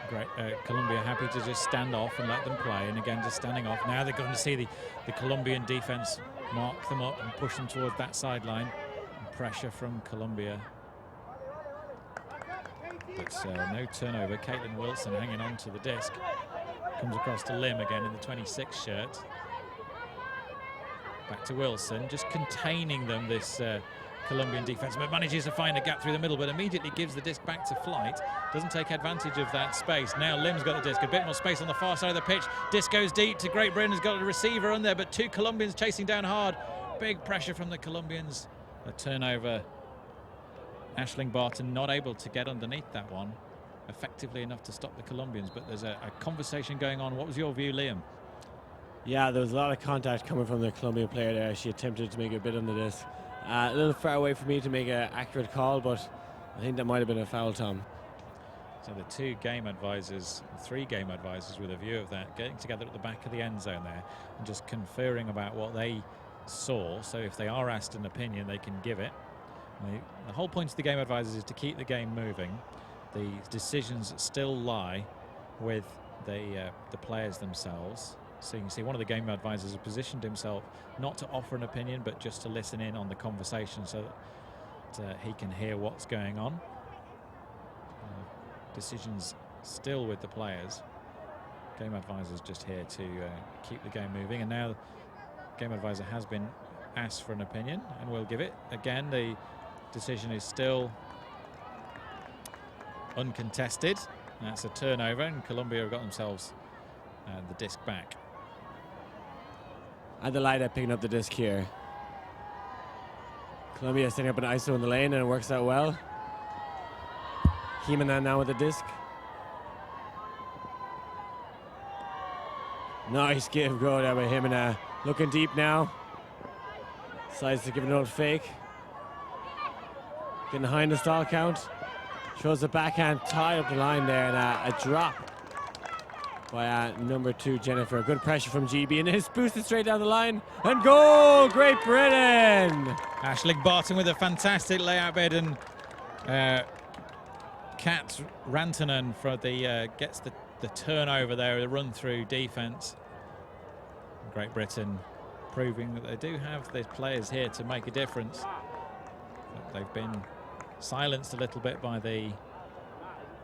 Great, Colombia happy to just stand off and let them play, and again just standing off. Now they're going to see the Colombian defense mark them up and push them towards that sideline. And pressure from Colombia. But no turnover. Caitlin Wilson hanging on to the disc. Comes across to Lim again in the 26 shirt. Back to Wilson, just containing them, this Colombian defense, but manages to find a gap through the middle, but immediately gives the disc back to Flight. Doesn't take advantage of that space. Now Lim's got the disc, a bit more space on the far side of the pitch. Disc goes deep to Great Britain, has got a receiver on there, but 2 Colombians chasing down hard. Big pressure from the Colombians. A turnover. Aisling Barton not able to get underneath that one effectively enough to stop the Colombians, but there's a conversation going on. What was your view, Liam? Yeah, there was a lot of contact coming from the Colombian player there. She attempted to make a bit under this. A little far away for me to make an accurate call, but I think that might have been a foul, Tom. So the 2 game advisors, 3 game advisors with a view of that, getting together at the back of the end zone there and just conferring about what they saw. So if they are asked an opinion, they can give it. The whole point of the game advisors is to keep the game moving. The decisions still lie with the players themselves. So you can see one of the game advisors has positioned himself not to offer an opinion, but just to listen in on the conversation so that he can hear what's going on. Decisions still with the players. Game advisors just here to keep the game moving. And now the game advisor has been asked for an opinion and will give it. Again, the decision is still uncontested. That's a turnover, and Colombia have got themselves the disc back. Adelaide picking up the disc here. Colombia setting up an ISO in the lane, and it works out well. Jimenez now with the disc. Nice give go there by Jimenez. Looking deep now. Decides to give it an old fake. Getting behind the stall count. Shows the backhand tie up the line there, and a drop by number 2 Jennifer. Good pressure from GB, and it's boosted straight down the line, and goal! Great Britain! Aisling Barton with a fantastic layout bid, and Kat Rantanen for gets the turnover there, the run through defense. Great Britain proving that they do have the players here to make a difference. But they've been silenced a little bit by the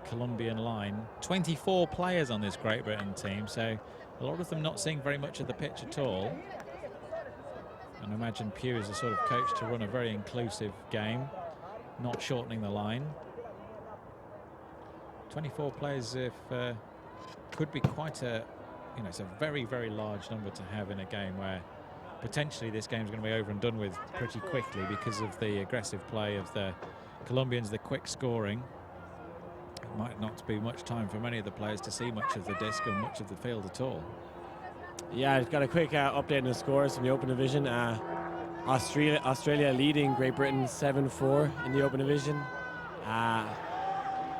Colombian line. 24 players on this Great Britain team, so a lot of them not seeing very much of the pitch at all. And I imagine Pugh is the sort of coach to run a very inclusive game, not shortening the line. 24 players could be quite it's a very, very large number to have in a game where potentially this game's going to be over and done with pretty quickly because of the aggressive play of the Colombians, the quick scoring. It might not be much time for many of the players to see much of the disc or much of the field at all. Yeah, I've got a quick update on the scores from the Open Division. Australia leading Great Britain 7-4 in the Open Division.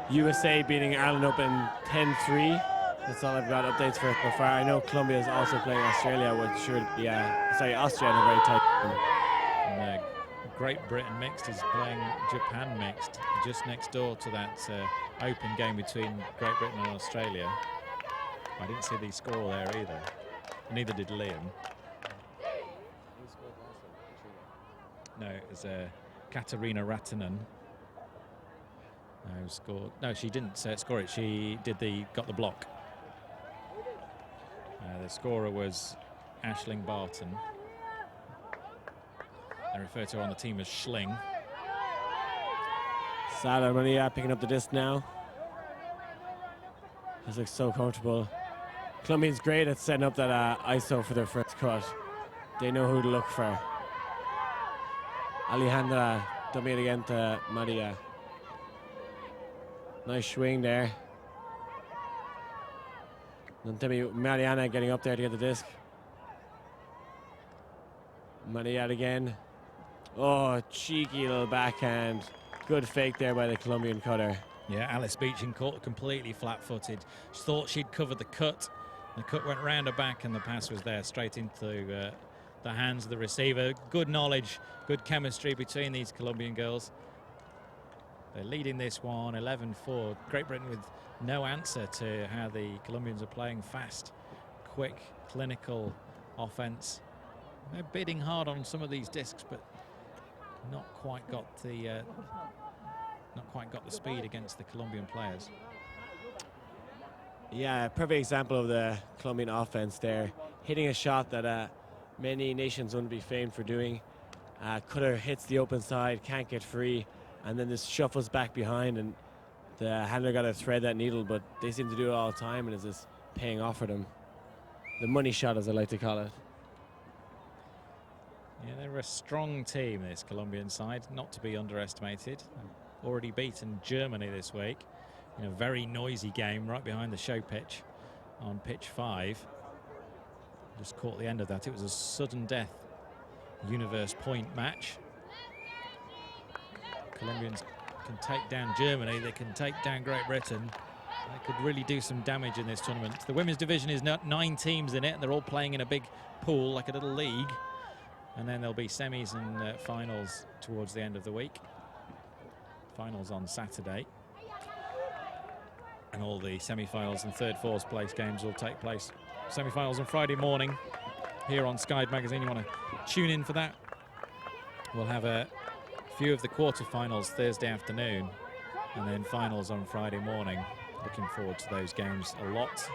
USA beating Ireland Open 10-3. That's all I've got updates for so far. I know Colombia is also playing Australia, which should be Austria in a very tight game. And Great Britain mixed is playing Japan mixed, just next door to that open game between Great Britain and Australia. I didn't see the score there either. Neither did Liam. No, it was Katarina Ratanen who scored. No, she didn't score it. She got the block. The scorer was Aisling Barton. They refer to her on the team as Schling. Sada Maria picking up the disc now. This looks so comfortable. Colombians great at setting up that ISO for their first cut. They know who to look for. Alejandra dumping it again to Maria. Nice swing there. And Mariana getting up there to get the disc. Maria again. Oh, cheeky little backhand. Good fake there by the Colombian cutter. Yeah, Alice Beeching caught completely flat-footed. She thought she'd covered the cut. The cut went round her back, and the pass was there straight into the hands of the receiver. Good knowledge, good chemistry between these Colombian girls. They're leading this one 11-4. Great Britain with no answer to how the Colombians are playing fast, quick, clinical offense. They're bidding hard on some of these discs, but not quite got the speed against the Colombian players. Yeah, perfect example of the Colombian offense there. Hitting a shot that many nations wouldn't be famed for doing. Cutter hits the open side, can't get free, and then this shuffles back behind, and the handler got to thread that needle, but they seem to do it all the time, and it's just paying off for them. The money shot, as I like to call it. Yeah, they're a strong team, this Colombian side, not to be underestimated. Already beaten Germany this week in a very noisy game right behind the show pitch on pitch 5. Just caught the end of that. It was a sudden death universe point match. Colombians can take down Germany, they can take down Great Britain. They could really do some damage in this tournament. The women's division is 9 teams in it. They're all playing in a big pool, like a little league. And then there'll be semis and finals towards the end of the week. Finals on Saturday. And all the semi-finals and third, fourth place games will take place. Semi-finals on Friday morning here on Sky Magazine. You want to tune in for that? We'll have a few of the quarter-finals Thursday afternoon and then finals on Friday morning. Looking forward to those games a lot.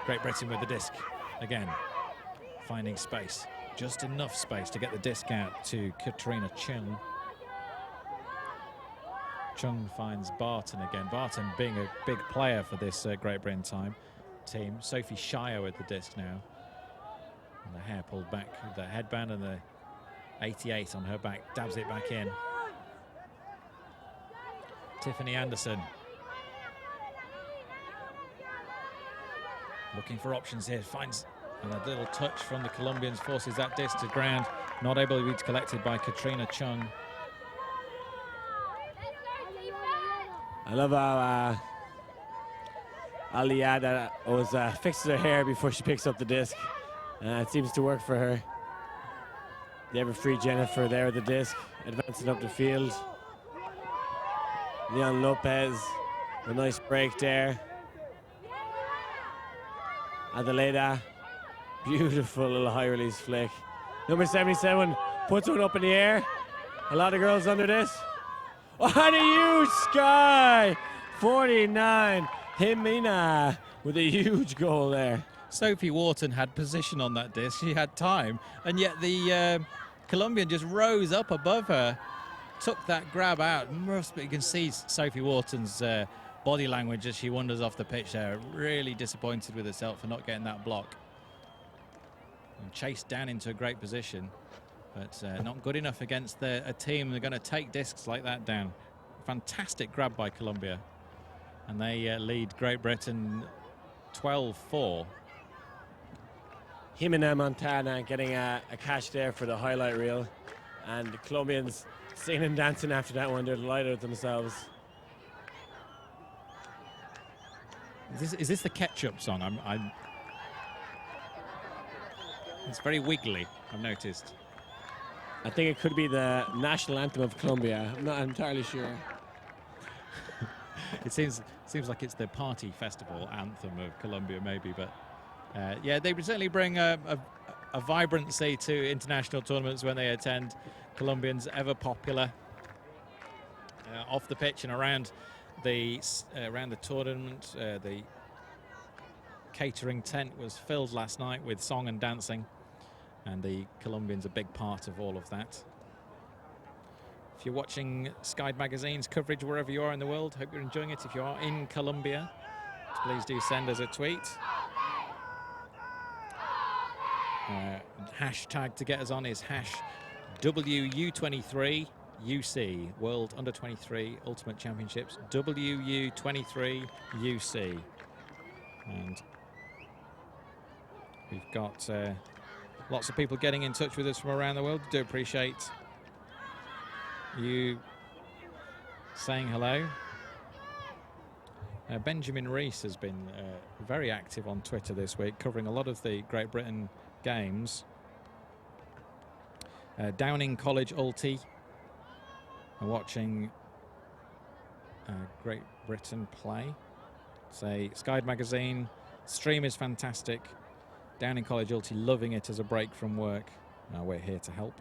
Great Britain with the disc again, finding space. Just enough space to get the disc out to Katrina Chung. Chung finds Barton again. Barton being a big player for this Great Britain team. Sophie Shire with the disc now. And the hair pulled back, the headband and the 88 on her back, dabs it back in. Tiffany Anderson. Looking for options here, finds and a little touch from the Colombians, forces that disc to ground, not able to be collected by Katrina Chung. I love how Aliyah was fixing her hair before she picks up the disc. It seems to work for her. They have a free Jennifer there with the disc, advancing up the field. Leon Lopez, a nice break there. Adelaida, beautiful little high release flick. Number 77 puts one up in the air. A lot of girls under this. Oh, and a huge sky! 49, Jimena with a huge goal there. Sophie Wharton had position on that disc, she had time, and yet the Colombian just rose up above her, took that grab out. You can see Sophie Wharton's body language as she wanders off the pitch there, really disappointed with herself for not getting that block. And chased down into a great position, but not good enough against a team that are going to take discs like that down. Fantastic grab by Colombia, and they lead Great Britain 12-4. Jimena Montana getting a catch there for the highlight reel, and the Colombians singing and dancing after that one. They're delighted with themselves. Is this the ketchup song? It's very wiggly, I've noticed. I think it could be the national anthem of Colombia. I'm not entirely sure. It seems like it's the party festival anthem of Colombia, maybe, but yeah, they certainly bring a vibrancy to international tournaments when they attend. Colombians ever popular off the pitch and around the tournament. The catering tent was filled last night with song and dancing, and the Colombians a big part of all of that. If you're watching Sky Magazine's coverage wherever you are in the world, hope you're enjoying it. If you are in Colombia, please do send us a tweet. Hashtag to get us on is #WU23 UC, World Under 23 Ultimate Championships, WU23 UC. And we've got lots of people getting in touch with us from around the world. Do appreciate you saying hello. Benjamin Rees has been very active on Twitter this week, covering a lot of the Great Britain games. Downing College Ulti watching Great Britain play. Say Sky Magazine stream is fantastic. Downing College Ulti loving it as a break from work. We're here to help.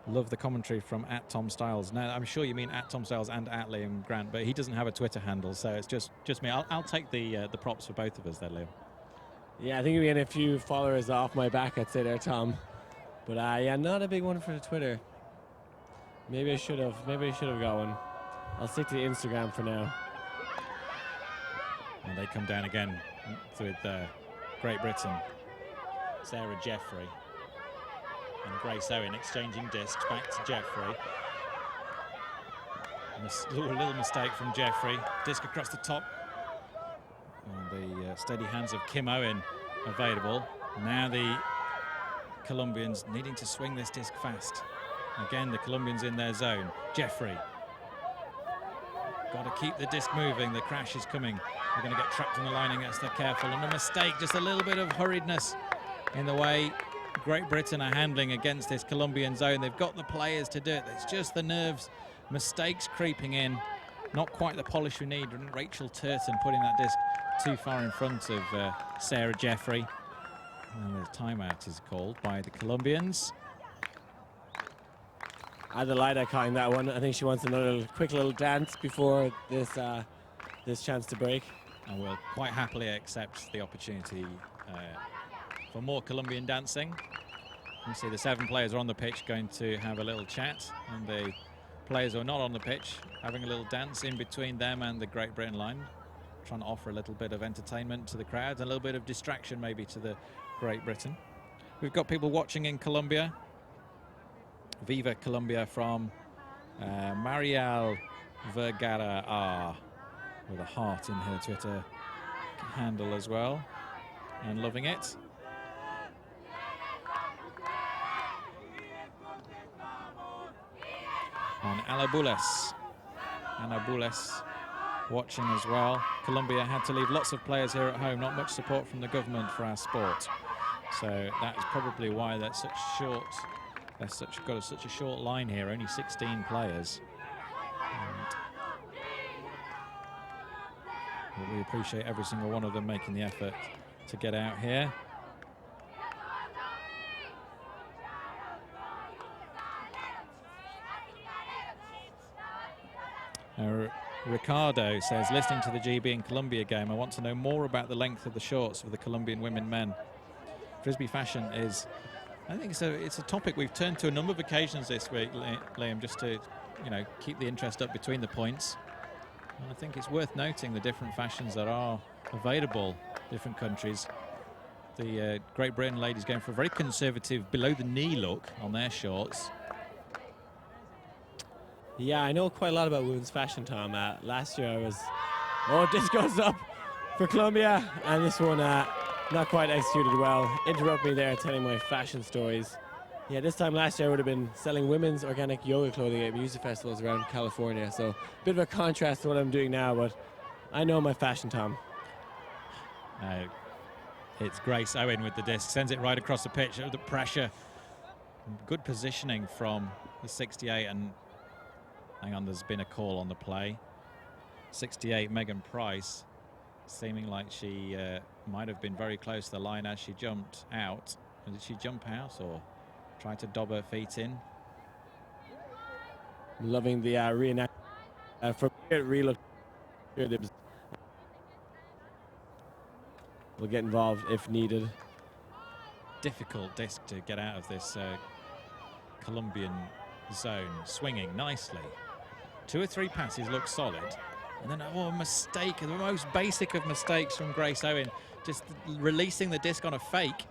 Love the commentary from @TomStyles. Now, I'm sure you mean @TomStyles and @Liam Grant, but he doesn't have a Twitter handle, so it's just me. I'll take the props for both of us there, Liam. Yeah, I think we're getting a few followers off my back, I'd say there, Tom. But yeah, not a big one for the Twitter. Maybe I should have got one. I'll stick to the Instagram for now. And they come down again with Great Britain. Sarah Jeffrey and Grace Owen exchanging discs back to Jeffrey. And a little mistake from Jeffrey. Disc across the top. And the steady hands of Kim Owen available. Now the Colombians needing to swing this disc fast. Again, the Colombians in their zone. Jeffrey. Got to keep the disc moving. The crash is coming. They're going to get trapped in the lining unless they're careful. And a mistake, just a little bit of hurriedness in the way Great Britain are handling against this Colombian zone. They've got the players to do it. It's just the nerves. Mistakes creeping in. Not quite the polish we need. Rachel Turton putting that disc too far in front of Sarah Jeffrey. And the timeout is called by the Colombians. Adelaida calling that one. I think she wants another quick little dance before this chance to break. And will quite happily accept the opportunity for more Colombian dancing. You see the 7 players are on the pitch going to have a little chat, and the players who are not on the pitch having a little dance in between them and the Great Britain line, trying to offer a little bit of entertainment to the crowd, and a little bit of distraction maybe to the Great Britain. We've got people watching in Colombia. Viva Colombia from Mariel Vergara with a heart in her Twitter handle as well, and loving it. And Ana Bules watching as well. Colombia had to leave lots of players here at home, not much support from the government for our sport. So that is probably why that's such short. Got such a short line here, only 16 players. And we appreciate every single one of them making the effort to get out here. Ricardo says, listening to the GB and Colombia game, I want to know more about the length of the shorts for the Colombian women men. Frisbee fashion is, I think it's a topic we've turned to a number of occasions this week, Liam, just to, keep the interest up between the points. And I think it's worth noting the different fashions that are available in different countries. The Great Britain ladies going for a very conservative below-the-knee look on their shorts. Yeah, I know quite a lot about women's fashion, Tom. Last year I was... Oh, this goes up for Colombia. And this one not quite executed well. Interrupt me there telling my fashion stories. Yeah, this time last year I would have been selling women's organic yoga clothing at music festivals around California. So a bit of a contrast to what I'm doing now, but I know my fashion, Tom. It's Grace Owen with the disc. Sends it right across the pitch. The pressure. Good positioning from the 68 and... Hang on, there's been a call on the play. 68, Megan Price, seeming like she might have been very close to the line as she jumped out. And did she jump out or try to dob her feet in? I'm loving the reenactment. From here, relook. We'll get involved if needed. Difficult disc to get out of this Colombian zone, swinging nicely. 2 or 3 passes look solid, and then a mistake, the most basic of mistakes from Grace Owen, just releasing the disc on a fake,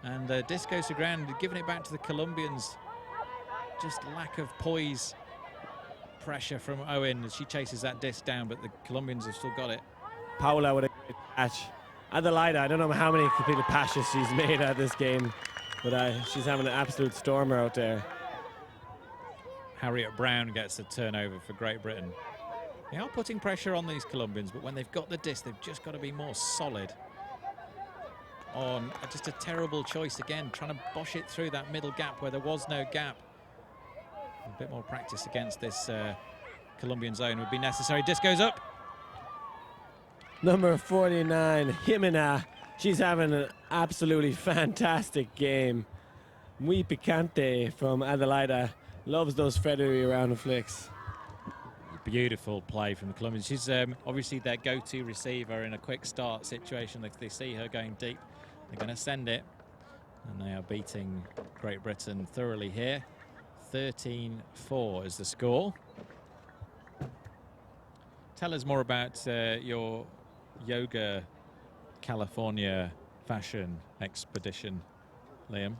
and the disc goes to ground, giving it back to the Colombians. Just lack of poise, pressure from Owen as she chases that disc down, but the Colombians have still got it. Paula with a great catch. Adelaida, I don't know how many completed passes she's made out of this game, but she's having an absolute stormer out there. Harriet Brown gets the turnover for Great Britain. They are putting pressure on these Colombians, but when they've got the disc, they've just got to be more solid. On just a terrible choice again, trying to bosh it through that middle gap where there was no gap. A bit more practice against this Colombian zone would be necessary. Disc goes up. Number 49, Jimena. She's having an absolutely fantastic game. Muy picante from Adelaida. Loves those feathery round flicks. Beautiful play from the Colombians. She's obviously their go-to receiver in a quick start situation. If they see her going deep, they're going to send it. And they are beating Great Britain thoroughly here. 13-4 is the score. Tell us more about your yoga California fashion expedition, Liam.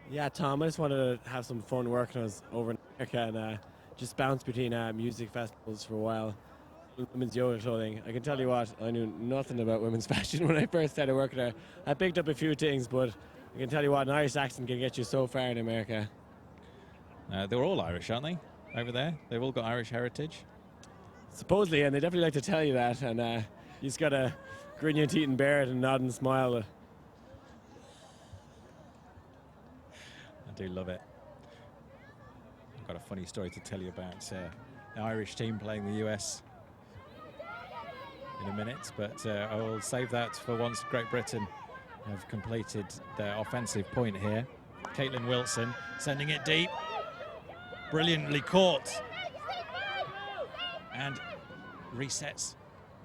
Yeah, Tom, I just wanted to have some fun working. I was over in America and just bounced between music festivals for a while. Women's yoga clothing. I can tell you what, I knew nothing about women's fashion when I first started working there. I picked up a few things, but I can tell you what, an Irish accent can get you so far in America. They're all Irish, aren't they, over there? They've all got Irish heritage. Supposedly, and they definitely like to tell you that, and you just got to grin your teeth and bear it and nod and smile. I do love it. I've got a funny story to tell you about the Irish team playing the US in a minute, but I will save that for once Great Britain have completed their offensive point here. Caitlin Wilson sending it deep, brilliantly caught, and resets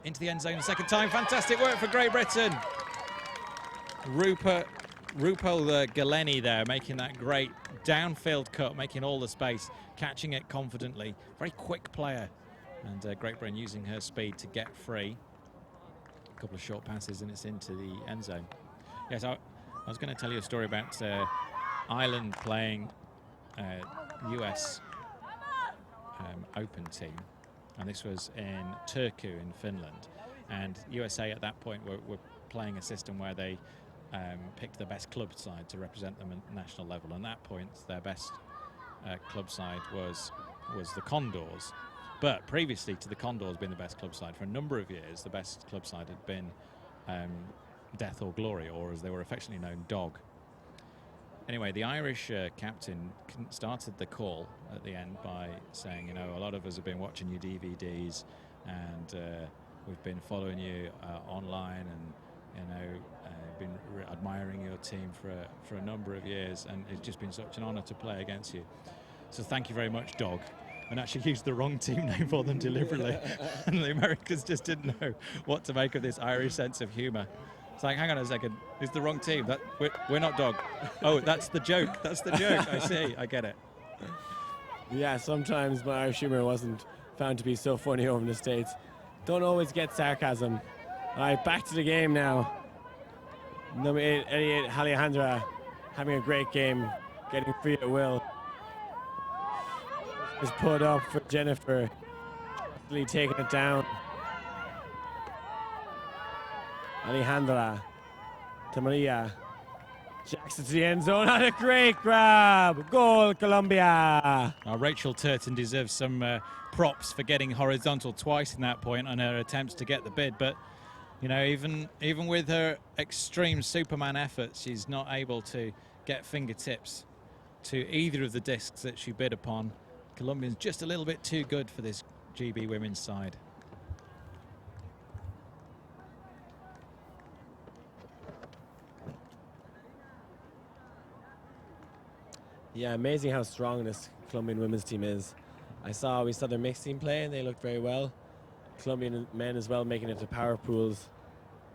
into the end zone a second time. Fantastic work for Great Britain. Rupel Galeni there making that great downfield cut, making all the space, catching it confidently. Very quick player, and Great Britain using her speed to get free. A couple of short passes and it's into the end zone. Yes, I was going to tell you a story about Ireland playing US Open team, and this was in Turku in Finland, and USA at that point were playing a system where they picked the best club side to represent them at national level, and at that point their best club side was the Condors. But previously to the Condors being the best club side, for a number of years the best club side had been Death or Glory, or as they were affectionately known, Dog. Anyway, the Irish captain started the call at the end by saying, you know, a lot of us have been watching your DVDs and we've been following you online, and you know, been admiring your team for a number of years, and it's just been such an honor to play against you. So thank you very much, Dog. And actually used the wrong team name for them deliberately. And the Americans just didn't know what to make of this Irish sense of humor. It's like, hang on a second, it's the wrong team. We're not Dog. Oh, that's the joke. That's the joke. I see. I get it. Yeah, sometimes my Irish humor wasn't found to be so funny over in the States. Don't always get sarcasm. All right, back to the game now. Number 8, 88, Alejandra, having a great game, getting free at will. Is put up for Jennifer, really taking it down. Alejandra to Maria. Jackson to the end zone, and a great grab. Goal, Colombia. Rachel Turton deserves some props for getting horizontal twice in that point on her attempts to get the bid, but you know, even with her extreme Superman efforts, she's not able to get fingertips to either of the discs that she bid upon. Colombians just a little bit too good for this GB women's side. Yeah, amazing how strong this Colombian women's team is. We saw their mixed team play and they looked very well. Colombian men as well, making it to power pools.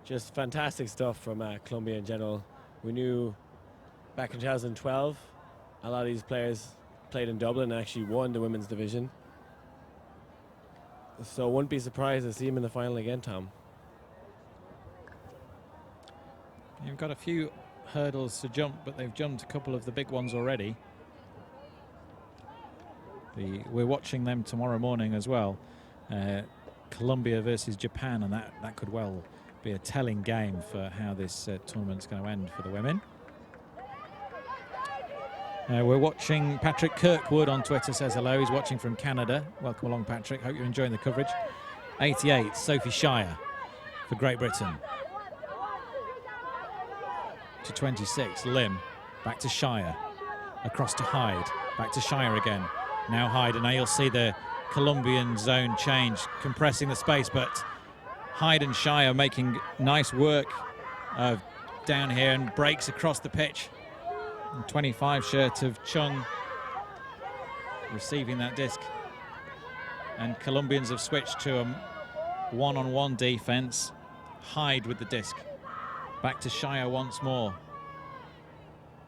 Just fantastic stuff from Colombia in general. We knew back in 2012 a lot of these players played in Dublin and actually won the women's division. So wouldn't be surprised to see him in the final again, Tom. You've got a few hurdles to jump, but they've jumped a couple of the big ones already. We're watching them tomorrow morning as well. Colombia versus Japan, and that could well be a telling game for how this tournament's going to end for the women. We're watching Patrick Kirkwood on Twitter, says hello. He's watching from Canada. Welcome along, Patrick. Hope you're enjoying the coverage. 88, Sophie Shire for Great Britain. To 26, Lim. Back to Shire. Across to Hyde. Back to Shire again. Now Hyde, and now you'll see the Colombian zone change, compressing the space, but Hyde and Shire making nice work down here, and breaks across the pitch. 25 shirt of Chung receiving that disc. And Colombians have switched to a one-on-one defense. Hyde with the disc. Back to Shire once more.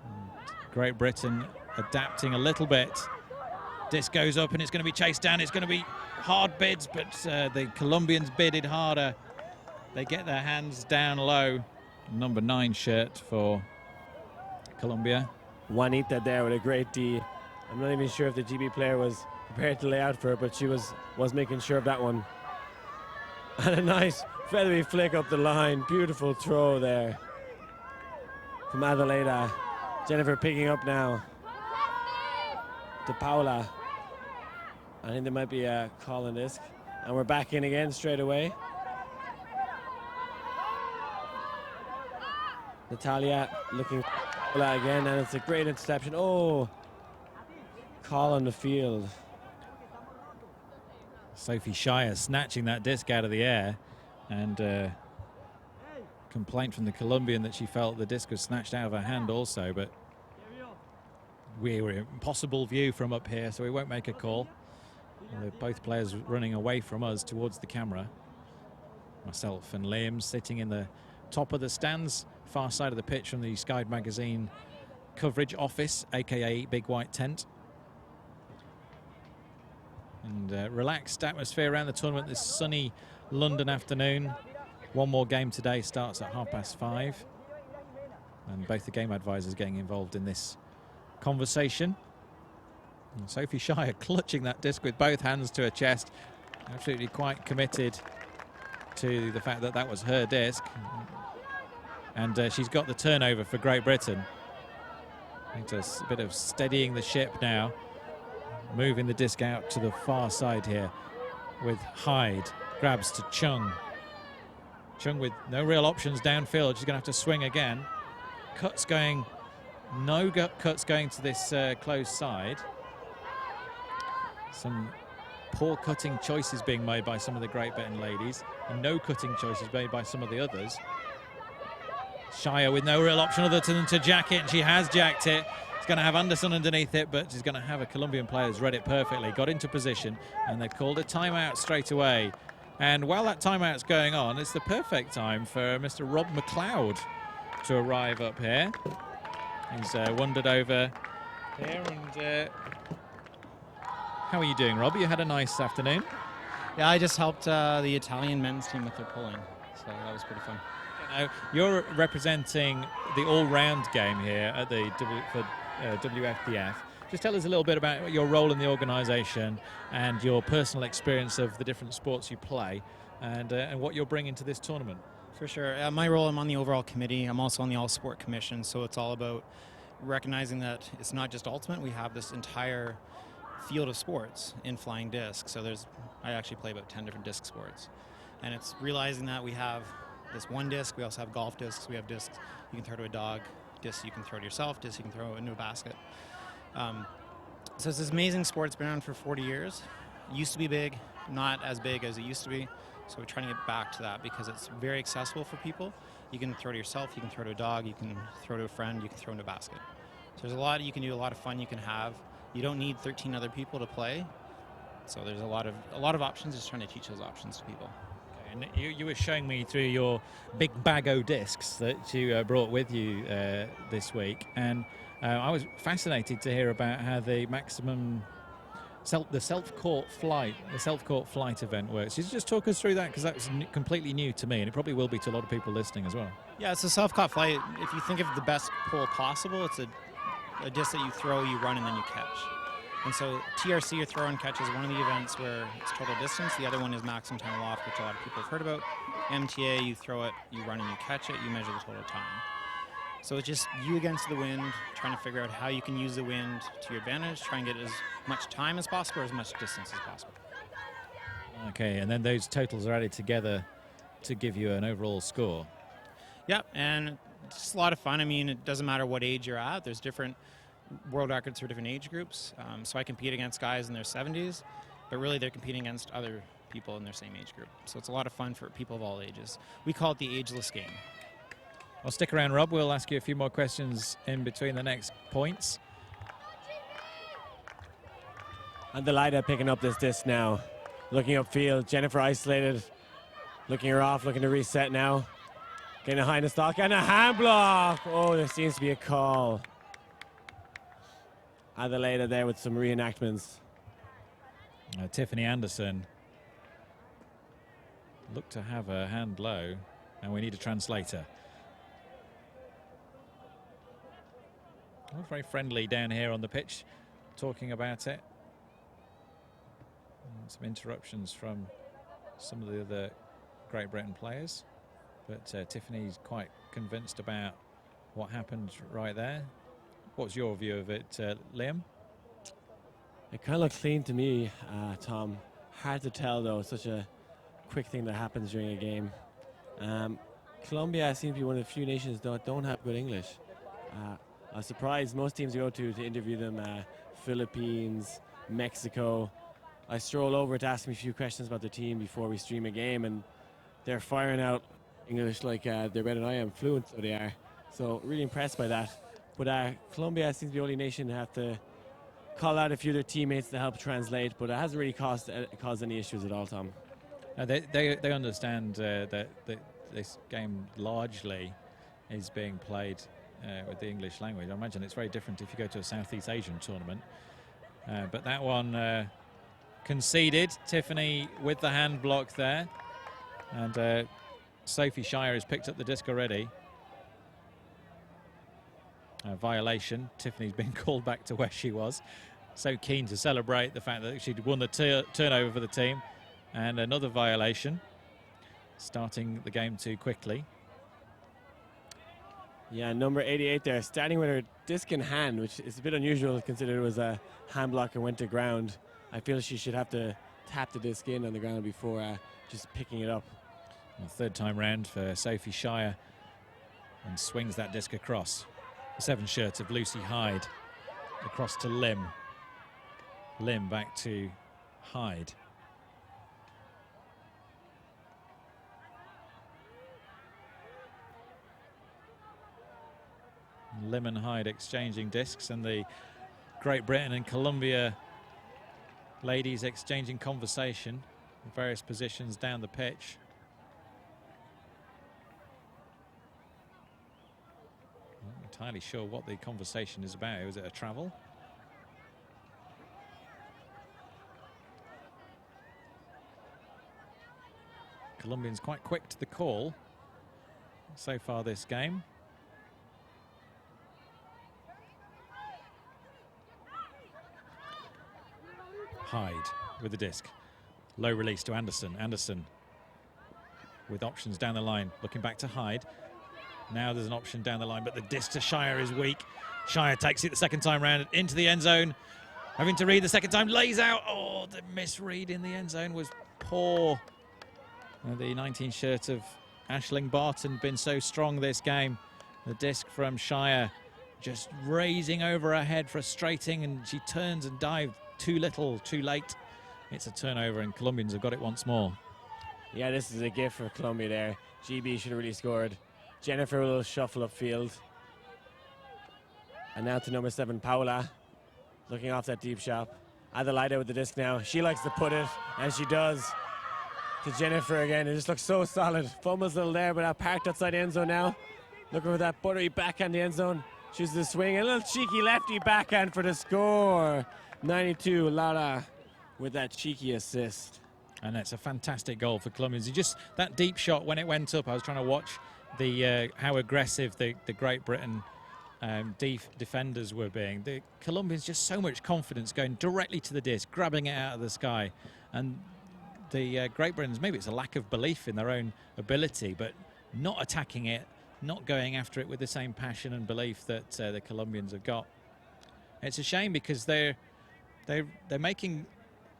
And Great Britain adapting a little bit. Disc goes up and it's going to be chased down. It's going to be hard bids, but the Colombians bidded harder. They get their hands down low. Number 9 shirt for Colombia. Juanita there with a great D. I'm not even sure if the GB player was prepared to lay out for it, but she was making sure of that one. And a nice feathery flick up the line. Beautiful throw there from Adelaida. Jennifer picking up now to Paula. I think there might be a call on disc. And we're back in again straight away. Natalia looking for Paula again, and it's a great interception. Oh, call on the field. Sophie Shire snatching that disc out of the air, and complaint from the Colombian that she felt the disc was snatched out of her hand also, but we were in impossible view from up here, so we won't make a call. Both players running away from us towards the camera. Myself and Liam sitting in the top of the stands, far side of the pitch from the Sky Magazine coverage office, aka Big White Tent. And relaxed atmosphere around the tournament this sunny London afternoon. One more game today, starts at 5:30. And both the game advisors getting involved in this conversation. And Sophie Shire clutching that disc with both hands to her chest. Absolutely quite committed to the fact that that was her disc. And she's got the turnover for Great Britain. It's a bit of steadying the ship now. Moving the disc out to the far side here with Hyde. Grabs to Chung. Chung with no real options downfield. She's going to have to swing again. Cuts going, no cuts going to this close side. Some poor cutting choices being made by some of the Great Britain ladies, and no cutting choices made by some of the others. Shire with no real option other than to jack it, and she has jacked it. It's going to have Anderson underneath it, but she's going to have a Colombian player who's read it perfectly. Got into position, and they've called a timeout straight away. And while that timeout's going on, it's the perfect time for Mr. Rob McLeod to arrive up here. He's wandered over here, and how are you doing, Rob? You had a nice afternoon. Yeah, I just helped the Italian men's team with their pulling, so that was pretty fun. You're representing the all-round game here at the WFDF. Just tell us a little bit about your role in the organisation and your personal experience of the different sports you play, and what you're bringing to this tournament. For sure. My role, I'm on the overall committee. I'm also on the All-Sport Commission, so it's all about recognizing that it's not just ultimate. We have this entire field of sports in flying disc. So I actually play about 10 different disc sports. And it's realizing that we have this one disc, we also have golf discs, we have discs you can throw to a dog, discs you can throw to yourself, discs you can throw into a basket. So it's this amazing sport. It's been around for 40 years. It used to be big, not as big as it used to be. So we're trying to get back to that because it's very accessible for people. You can throw to yourself, you can throw to a dog, you can throw to a friend, you can throw into a basket. So there's a lot you can do, a lot of fun you can have. You don't need 13 other people to play. So there's a lot of options, just trying to teach those options to people. And you were showing me through your big bag o' discs that you brought with you this week, and I was fascinated to hear about how the maximum self-caught flight event works. Could you just talk us through that, because that's completely new to me, and it probably will be to a lot of people listening as well. Yeah, it's a self-caught flight. If you think of the best pull possible, it's a disc that you throw, you run, and then you catch. And so TRC, or throw and catch, is one of the events where it's total distance. The other one is maximum time aloft, which a lot of people have heard about. MTA, you throw it, you run and you catch it, you measure the total time. So it's just you against the wind, trying to figure out how you can use the wind to your advantage, try and get as much time as possible or as much distance as possible. Okay, and then those totals are added together to give you an overall score. Yep, and it's just a lot of fun. I mean, it doesn't matter what age you're at. There's different world records for different age groups. So I compete against guys in their 70s, but really they're competing against other people in their same age group. So it's a lot of fun for people of all ages. We call it the ageless game. Well, stick around, Rob. We'll ask you a few more questions in between the next points. And Adelaida picking up this disc now. looking upfield. Jennifer isolated, looking her off, looking to reset now. Getting a high in the stock and a hand block. Oh, there seems to be a call. Adelaida there with some reenactments. Tiffany Anderson looked to have her hand low, and we need a translator. All very friendly down here on the pitch, talking about it. And some interruptions from some of the other Great Britain players, but Tiffany's quite convinced about what happened right there. What's your view of it, Liam? It kind of looked clean to me, Tom. Hard to tell though, such a quick thing that happens during a game. Colombia seems to be one of the few nations that don't have good English. I was surprised most teams you go to interview them, Philippines, Mexico. I stroll over to ask me a few questions about the team before we stream a game, and they're firing out English like they're better than I am, fluent, so they are. So really impressed by that. But Colombia seems to be the only nation to have to call out a few of their teammates to help translate, but it hasn't really caused any issues at all, Tom. They understand that this game largely is being played with the English language. I imagine it's very different if you go to a Southeast Asian tournament. But that one conceded. Tiffany with the hand block there. And Sophie Shire has picked up the disc already. Violation. Tiffany's been called back to where she was. So keen to celebrate the fact that she'd won the turnover for the team. And another violation. Starting the game too quickly. Yeah, number 88 there, starting with her disc in hand, which is a bit unusual considering it was a hand block and went to ground. I feel she should have to tap the disc in on the ground before just picking it up. Well, third time round for Sophie Shire, and swings that disc across. The 7 shirt of Lucy Hyde across to Lim. Lim back to Hyde. Lim and Hyde exchanging discs, and the Great Britain and Colombia ladies exchanging conversation in various positions down the pitch. Not entirely sure what the conversation is about. Was it a travel? Colombians quite quick to the call so far this game. Hyde with the disc. Low release to Anderson. Anderson with options down the line. Looking back to Hyde. Now there's an option down the line, but the disc to Shire is weak. Shire takes it the second time round into the end zone. Having to read the second time, lays out. Oh, the misread in the end zone was poor. The 19 shirt of Aisling Barton been so strong this game. The disc from Shire just raising over her head, frustrating, and she turns and dives. Too little, too late. It's a turnover, and Colombians have got it once more. Yeah, this is a gift for Colombia there. GB should have really scored. Jennifer will shuffle upfield. And now to number 7, Paula. Looking off that deep shot. Adelaida with the disc now. She likes to put it, and she does. To Jennifer again. It just looks so solid. Fumbles a little there, but parked outside the end zone now. Looking for that buttery backhand in the end zone. Chooses the swing. A little cheeky lefty backhand for the score. 92, Lara with that cheeky assist. And it's a fantastic goal for Colombians. That deep shot, when it went up, I was trying to watch the how aggressive the Great Britain defenders were being. The Colombians just so much confidence going directly to the disc, grabbing it out of the sky. And the Great Britons, maybe it's a lack of belief in their own ability, but not attacking it, not going after it with the same passion and belief that the Colombians have got. It's a shame because they're making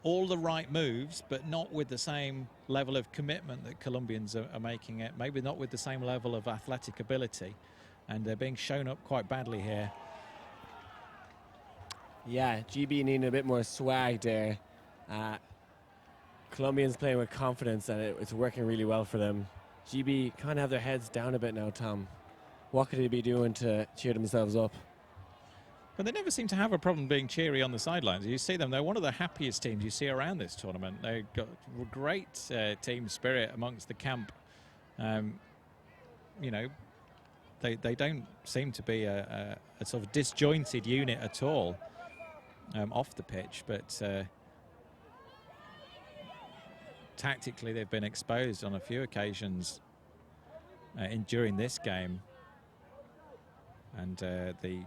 all the right moves, but not with the same level of commitment that Colombians are making it. Maybe not with the same level of athletic ability, and they're being shown up quite badly here. Yeah, GB needing a bit more swag there. Colombians playing with confidence, and it's working really well for them. GB kind of have their heads down a bit now, Tom. What could they be doing to cheer themselves up? But they never seem to have a problem being cheery on the sidelines. You see them, they're one of the happiest teams you see around this tournament. They've got great team spirit amongst the camp. You know, they don't seem to be a sort of disjointed unit at all off the pitch, but tactically they've been exposed on a few occasions during this game. And the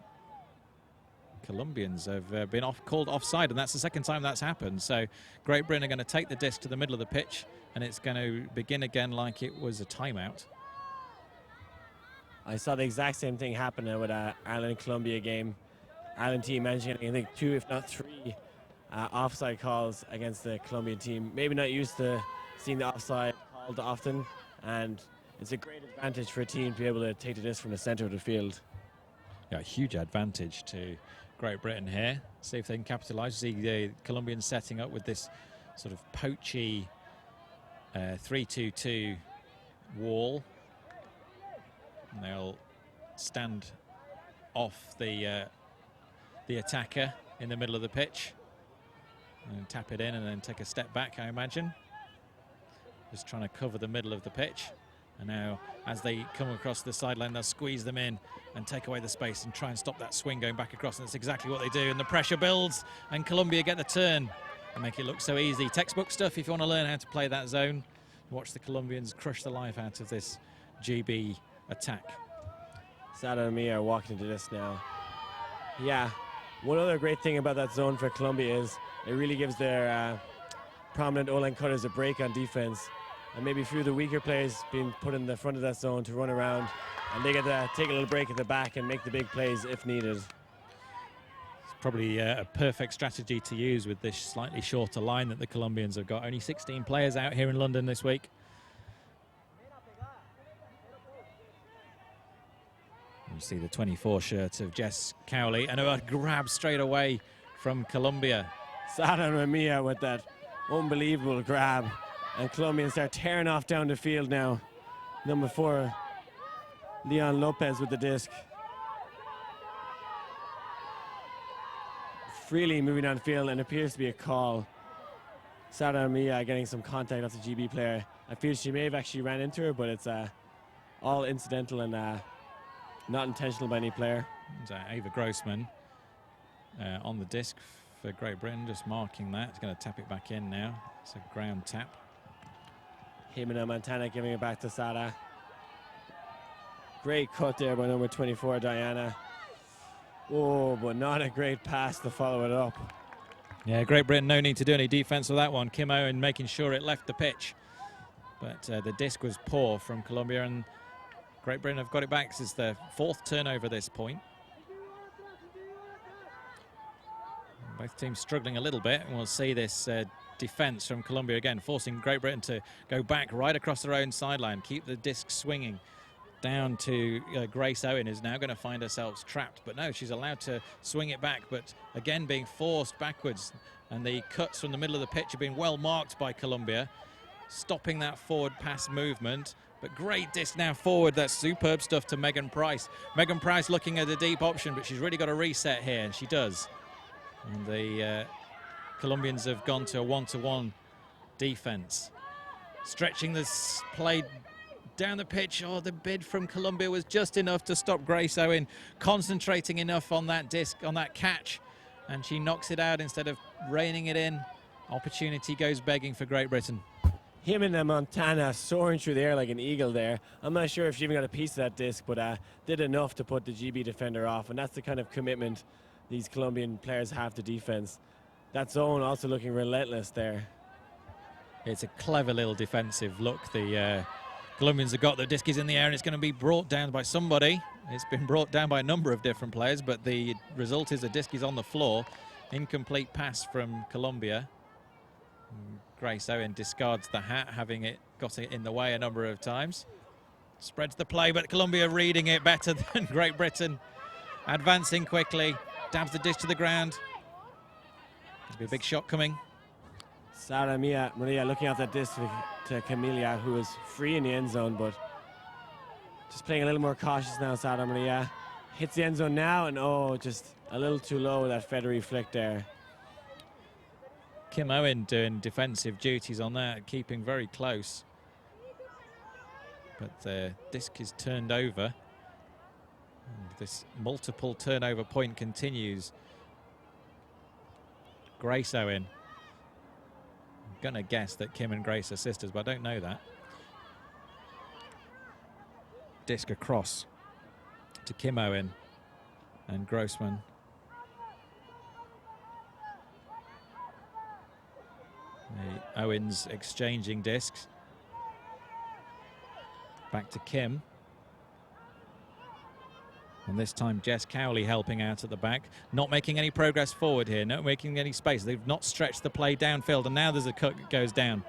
Colombians have been called offside, and that's the second time that's happened. So Great Britain are going to take the disc to the middle of the pitch, and it's going to begin again like it was a timeout. I saw the exact same thing happen with Ireland-Colombia game. Ireland team managing, I think, 2 if not 3 offside calls against the Colombian team. Maybe not used to seeing the offside called often, and it's a great advantage for a team to be able to take the disc from the centre of the field. Yeah, a huge advantage to Great Britain here. See if they can capitalise. See the Colombians setting up with this sort of poachy 3-2-2 wall. And they'll stand off the attacker in the middle of the pitch and tap it in and then take a step back, I imagine. Just trying to cover the middle of the pitch. And now, as they come across the sideline, they'll squeeze them in and take away the space and try and stop that swing going back across. And that's exactly what they do. And the pressure builds, and Colombia get the turn and make it look so easy. Textbook stuff if you want to learn how to play that zone. Watch the Colombians crush the life out of this GB attack. Sada and me are walking into this now. Yeah, one other great thing about that zone for Colombia is it really gives their prominent O-line cutters a break on defense. And maybe a few of the weaker players being put in the front of that zone to run around, and they get to take a little break at the back and make the big plays if needed. It's probably a perfect strategy to use with this slightly shorter line that the Colombians have got. Only 16 players out here in London this week. You see the 24 shirt of Jess Cowley, and a grab straight away from Colombia. Sada and Mia with that unbelievable grab. And Colombians start tearing off down the field now. Number 4, Leon Lopez with the disc. Freely moving down the field, and appears to be a call. Sada Mia getting some contact off the GB player. I feel she may have actually ran into her, but it's all incidental and not intentional by any player. Ava Grossman on the disc for Great Britain, just marking that. It's going to tap it back in now. It's a ground tap. Jimena Montana giving it back to Sada. Great cut there by number 24, Diana. Oh, but not a great pass to follow it up. Yeah, Great Britain, no need to do any defense with that one. Kim Owen making sure it left the pitch. But the disc was poor from Colombia, and Great Britain have got it back. This is their 4th turnover at this point. Both teams struggling a little bit, and we'll see this defense from Colombia again, forcing Great Britain to go back right across their own sideline, keep the disc swinging down to Grace Owen, who's now going to find herself trapped. But no, she's allowed to swing it back, but again being forced backwards. And the cuts from the middle of the pitch have been well marked by Colombia, stopping that forward pass movement. But great disc now forward. That's superb stuff to Megan Price. Megan Price looking at a deep option, but she's really got a reset here, and she does. And the Colombians have gone to a 1-to-1 defense. Stretching this play down the pitch. Oh, the bid from Colombia was just enough to stop Grace Owen, concentrating enough on that disc, on that catch, and she knocks it out instead of reining it in. Opportunity goes begging for Great Britain. Jimena Montana soaring through the air like an eagle there. I'm not sure if she even got a piece of that disc, but did enough to put the GB defender off, and that's the kind of commitment these Colombian players have to defense. That zone also looking relentless there. It's a clever little defensive look. The Colombians have got the disc is in the air, and it's going to be brought down by somebody. It's been brought down by a number of different players, but the result is the disc is on the floor. Incomplete pass from Colombia. Grace Owen discards the hat, having got it in the way a number of times. Spreads the play, but Colombia reading it better than Great Britain. Advancing quickly, dabs the disc to the ground. There'll be a big shot coming. Sara Maria looking at that disc to Camilla, who is free in the end zone, but just playing a little more cautious now, Sara Maria. Hits the end zone now, and oh, just a little too low, that feathery flick there. Kim Owen doing defensive duties on that, keeping very close. But the disc is turned over. And this multiple turnover point continues. Grace Owen. I'm going to guess that Kim and Grace are sisters, but I don't know that. Disc across to Kim Owen and Grossman. The Owens exchanging discs. Back to Kim. And this time Jess Cowley helping out at the back. Not making any progress forward here, not making any space. They've not stretched the play downfield, and now there's a cut that goes down.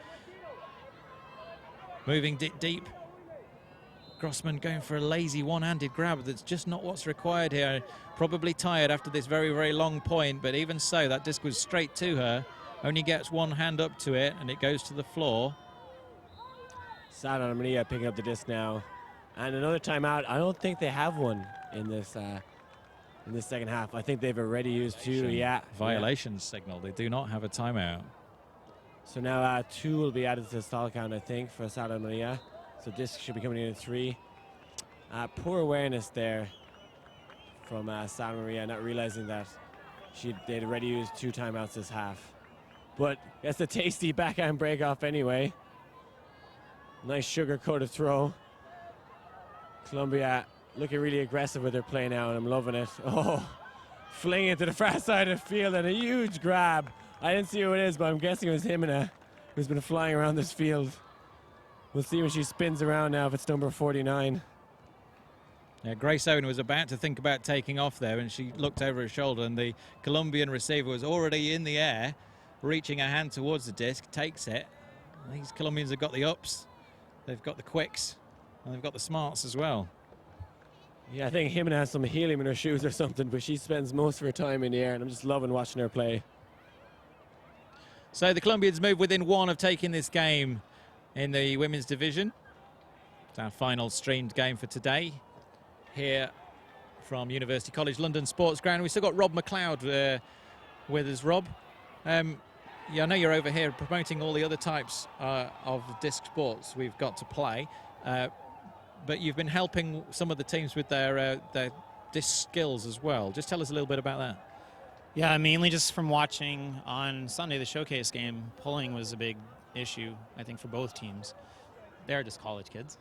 Moving deep. Grossman going for a lazy one-handed grab. That's just not what's required here. Probably tired after this very, very long point, but even so, that disc was straight to her. Only gets one hand up to it, and it goes to the floor. Santa Maria picking up the disc now. And another timeout. I don't think they have one in this second half. I think they've already used two. Yeah. Violation signal. They do not have a timeout. So now 2 will be added to the stall count, I think, for Santa Maria. So disc should be coming in at 3. Poor awareness there from Santa Maria, not realizing that they'd already used 2 timeouts this half. But that's a tasty backhand break off anyway. Nice sugar-coated throw. Colombia looking really aggressive with their play now, and I'm loving it. Oh, fling it to the far side of the field, and a huge grab. I didn't see who it is, but I'm guessing it was Jimena, who's been flying around this field. We'll see when she spins around now if it's number 49. Yeah, Grace Owen was about to think about taking off there, and she looked over her shoulder, and the Colombian receiver was already in the air, reaching a hand towards the disc, takes it. These Colombians have got the ups, they've got the quicks, and they've got the smarts as well. Yeah, I think Jimena has some helium in her shoes or something, but she spends most of her time in the air, and I'm just loving watching her play. So the Colombians move within 1 of taking this game in the women's division. It's our final streamed game for today here from University College London Sports Ground. We've still got Rob McLeod with us. Rob, yeah, I know you're over here promoting all the other types of disc sports we've got to play, but you've been helping some of the teams with their disc skills as well. Just tell us a little bit about that. Yeah, mainly just from watching on Sunday, the showcase game, pulling was a big issue, I think, for both teams. They're just college kids.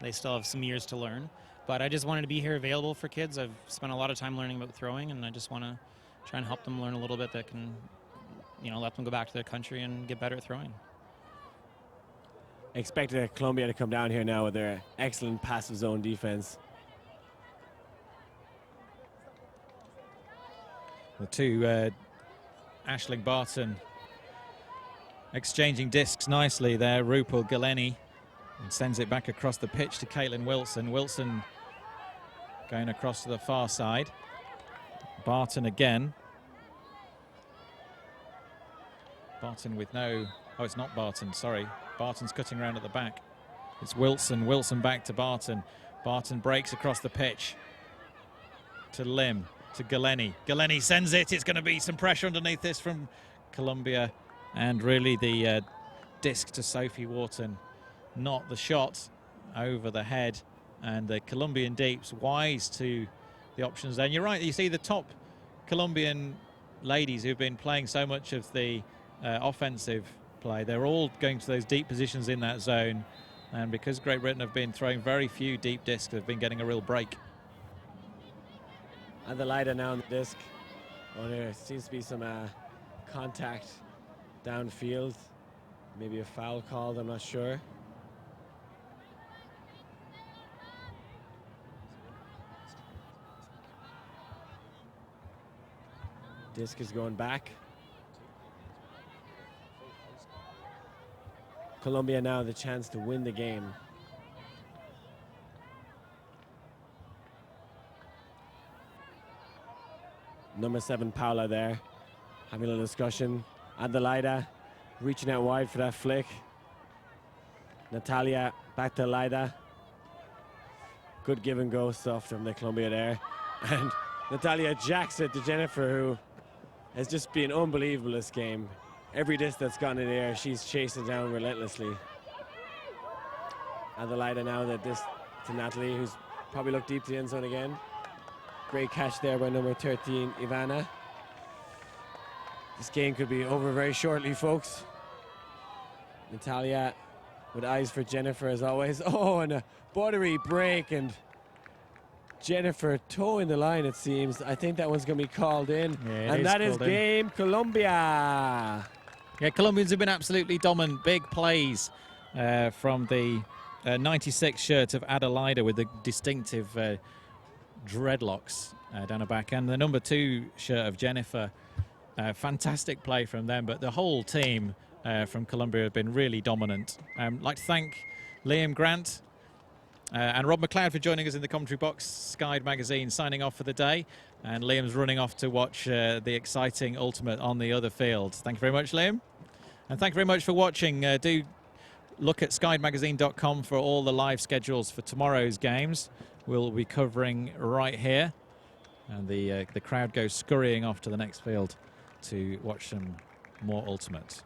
They still have some years to learn. But I just wanted to be here available for kids. I've spent a lot of time learning about throwing, and I just want to try and help them learn a little bit that can, let them go back to their country and get better at throwing. Expect Colombia to come down here now with their excellent passive zone defense. The two, Aisling Barton exchanging discs nicely there. Rupal Galeni and sends it back across the pitch to Caitlin Wilson. Wilson going across to the far side. Barton again. Barton with no... Oh, it's not Barton, sorry. Barton's cutting around at the back. It's Wilson. Wilson back to Barton. Barton breaks across the pitch to Lim, to Galeni. Galeni sends it. It's going to be some pressure underneath this from Colombia. And really the disc to Sophie Wharton. Not the shot over the head. And the Colombian deeps wise to the options there. And you're right, you see the top Colombian ladies who've been playing so much of the offensive play. They're all going to those deep positions in that zone. And because Great Britain have been throwing very few deep discs, they've been getting a real break. And the lighter now on the disc. Oh, there seems to be some contact downfield. Maybe a foul called, I'm not sure. Disc is going back. Colombia now the chance to win the game. Number 7, Paula there, having a little discussion. Adelaida reaching out wide for that flick. Natalia back to Adelaida. Good give and go stuff from the Colombia there. And Natalia jacks it to Jennifer, who has just been unbelievable this game. Every disc that's gone in the air, she's chasing down relentlessly. Adelaida now that this to Natalie, who's probably looked deep to the end zone again. Great catch there by number 13, Ivana. This game could be over very shortly, folks. Natalia with eyes for Jennifer as always. Oh, and a buttery break, and Jennifer towing the line, it seems. I think that one's going to be called in. Yeah, and that is called in. game Colombia. Yeah, Colombians have been absolutely dominant. Big plays from the 96 shirt of Adelaida with the distinctive dreadlocks down her back, and the number 2 shirt of Jennifer. Fantastic play from them, but the whole team from Colombia have been really dominant. I'd like to thank Liam Grant and Rob McLeod for joining us in the commentary box. Skyd Magazine signing off for the day, and Liam's running off to watch the exciting ultimate on the other field. Thank you very much, Liam, and thank you very much for watching. Do look at skydmagazine.com for all the live schedules for tomorrow's games. We'll be covering right here, and the crowd goes scurrying off to the next field to watch some more ultimate.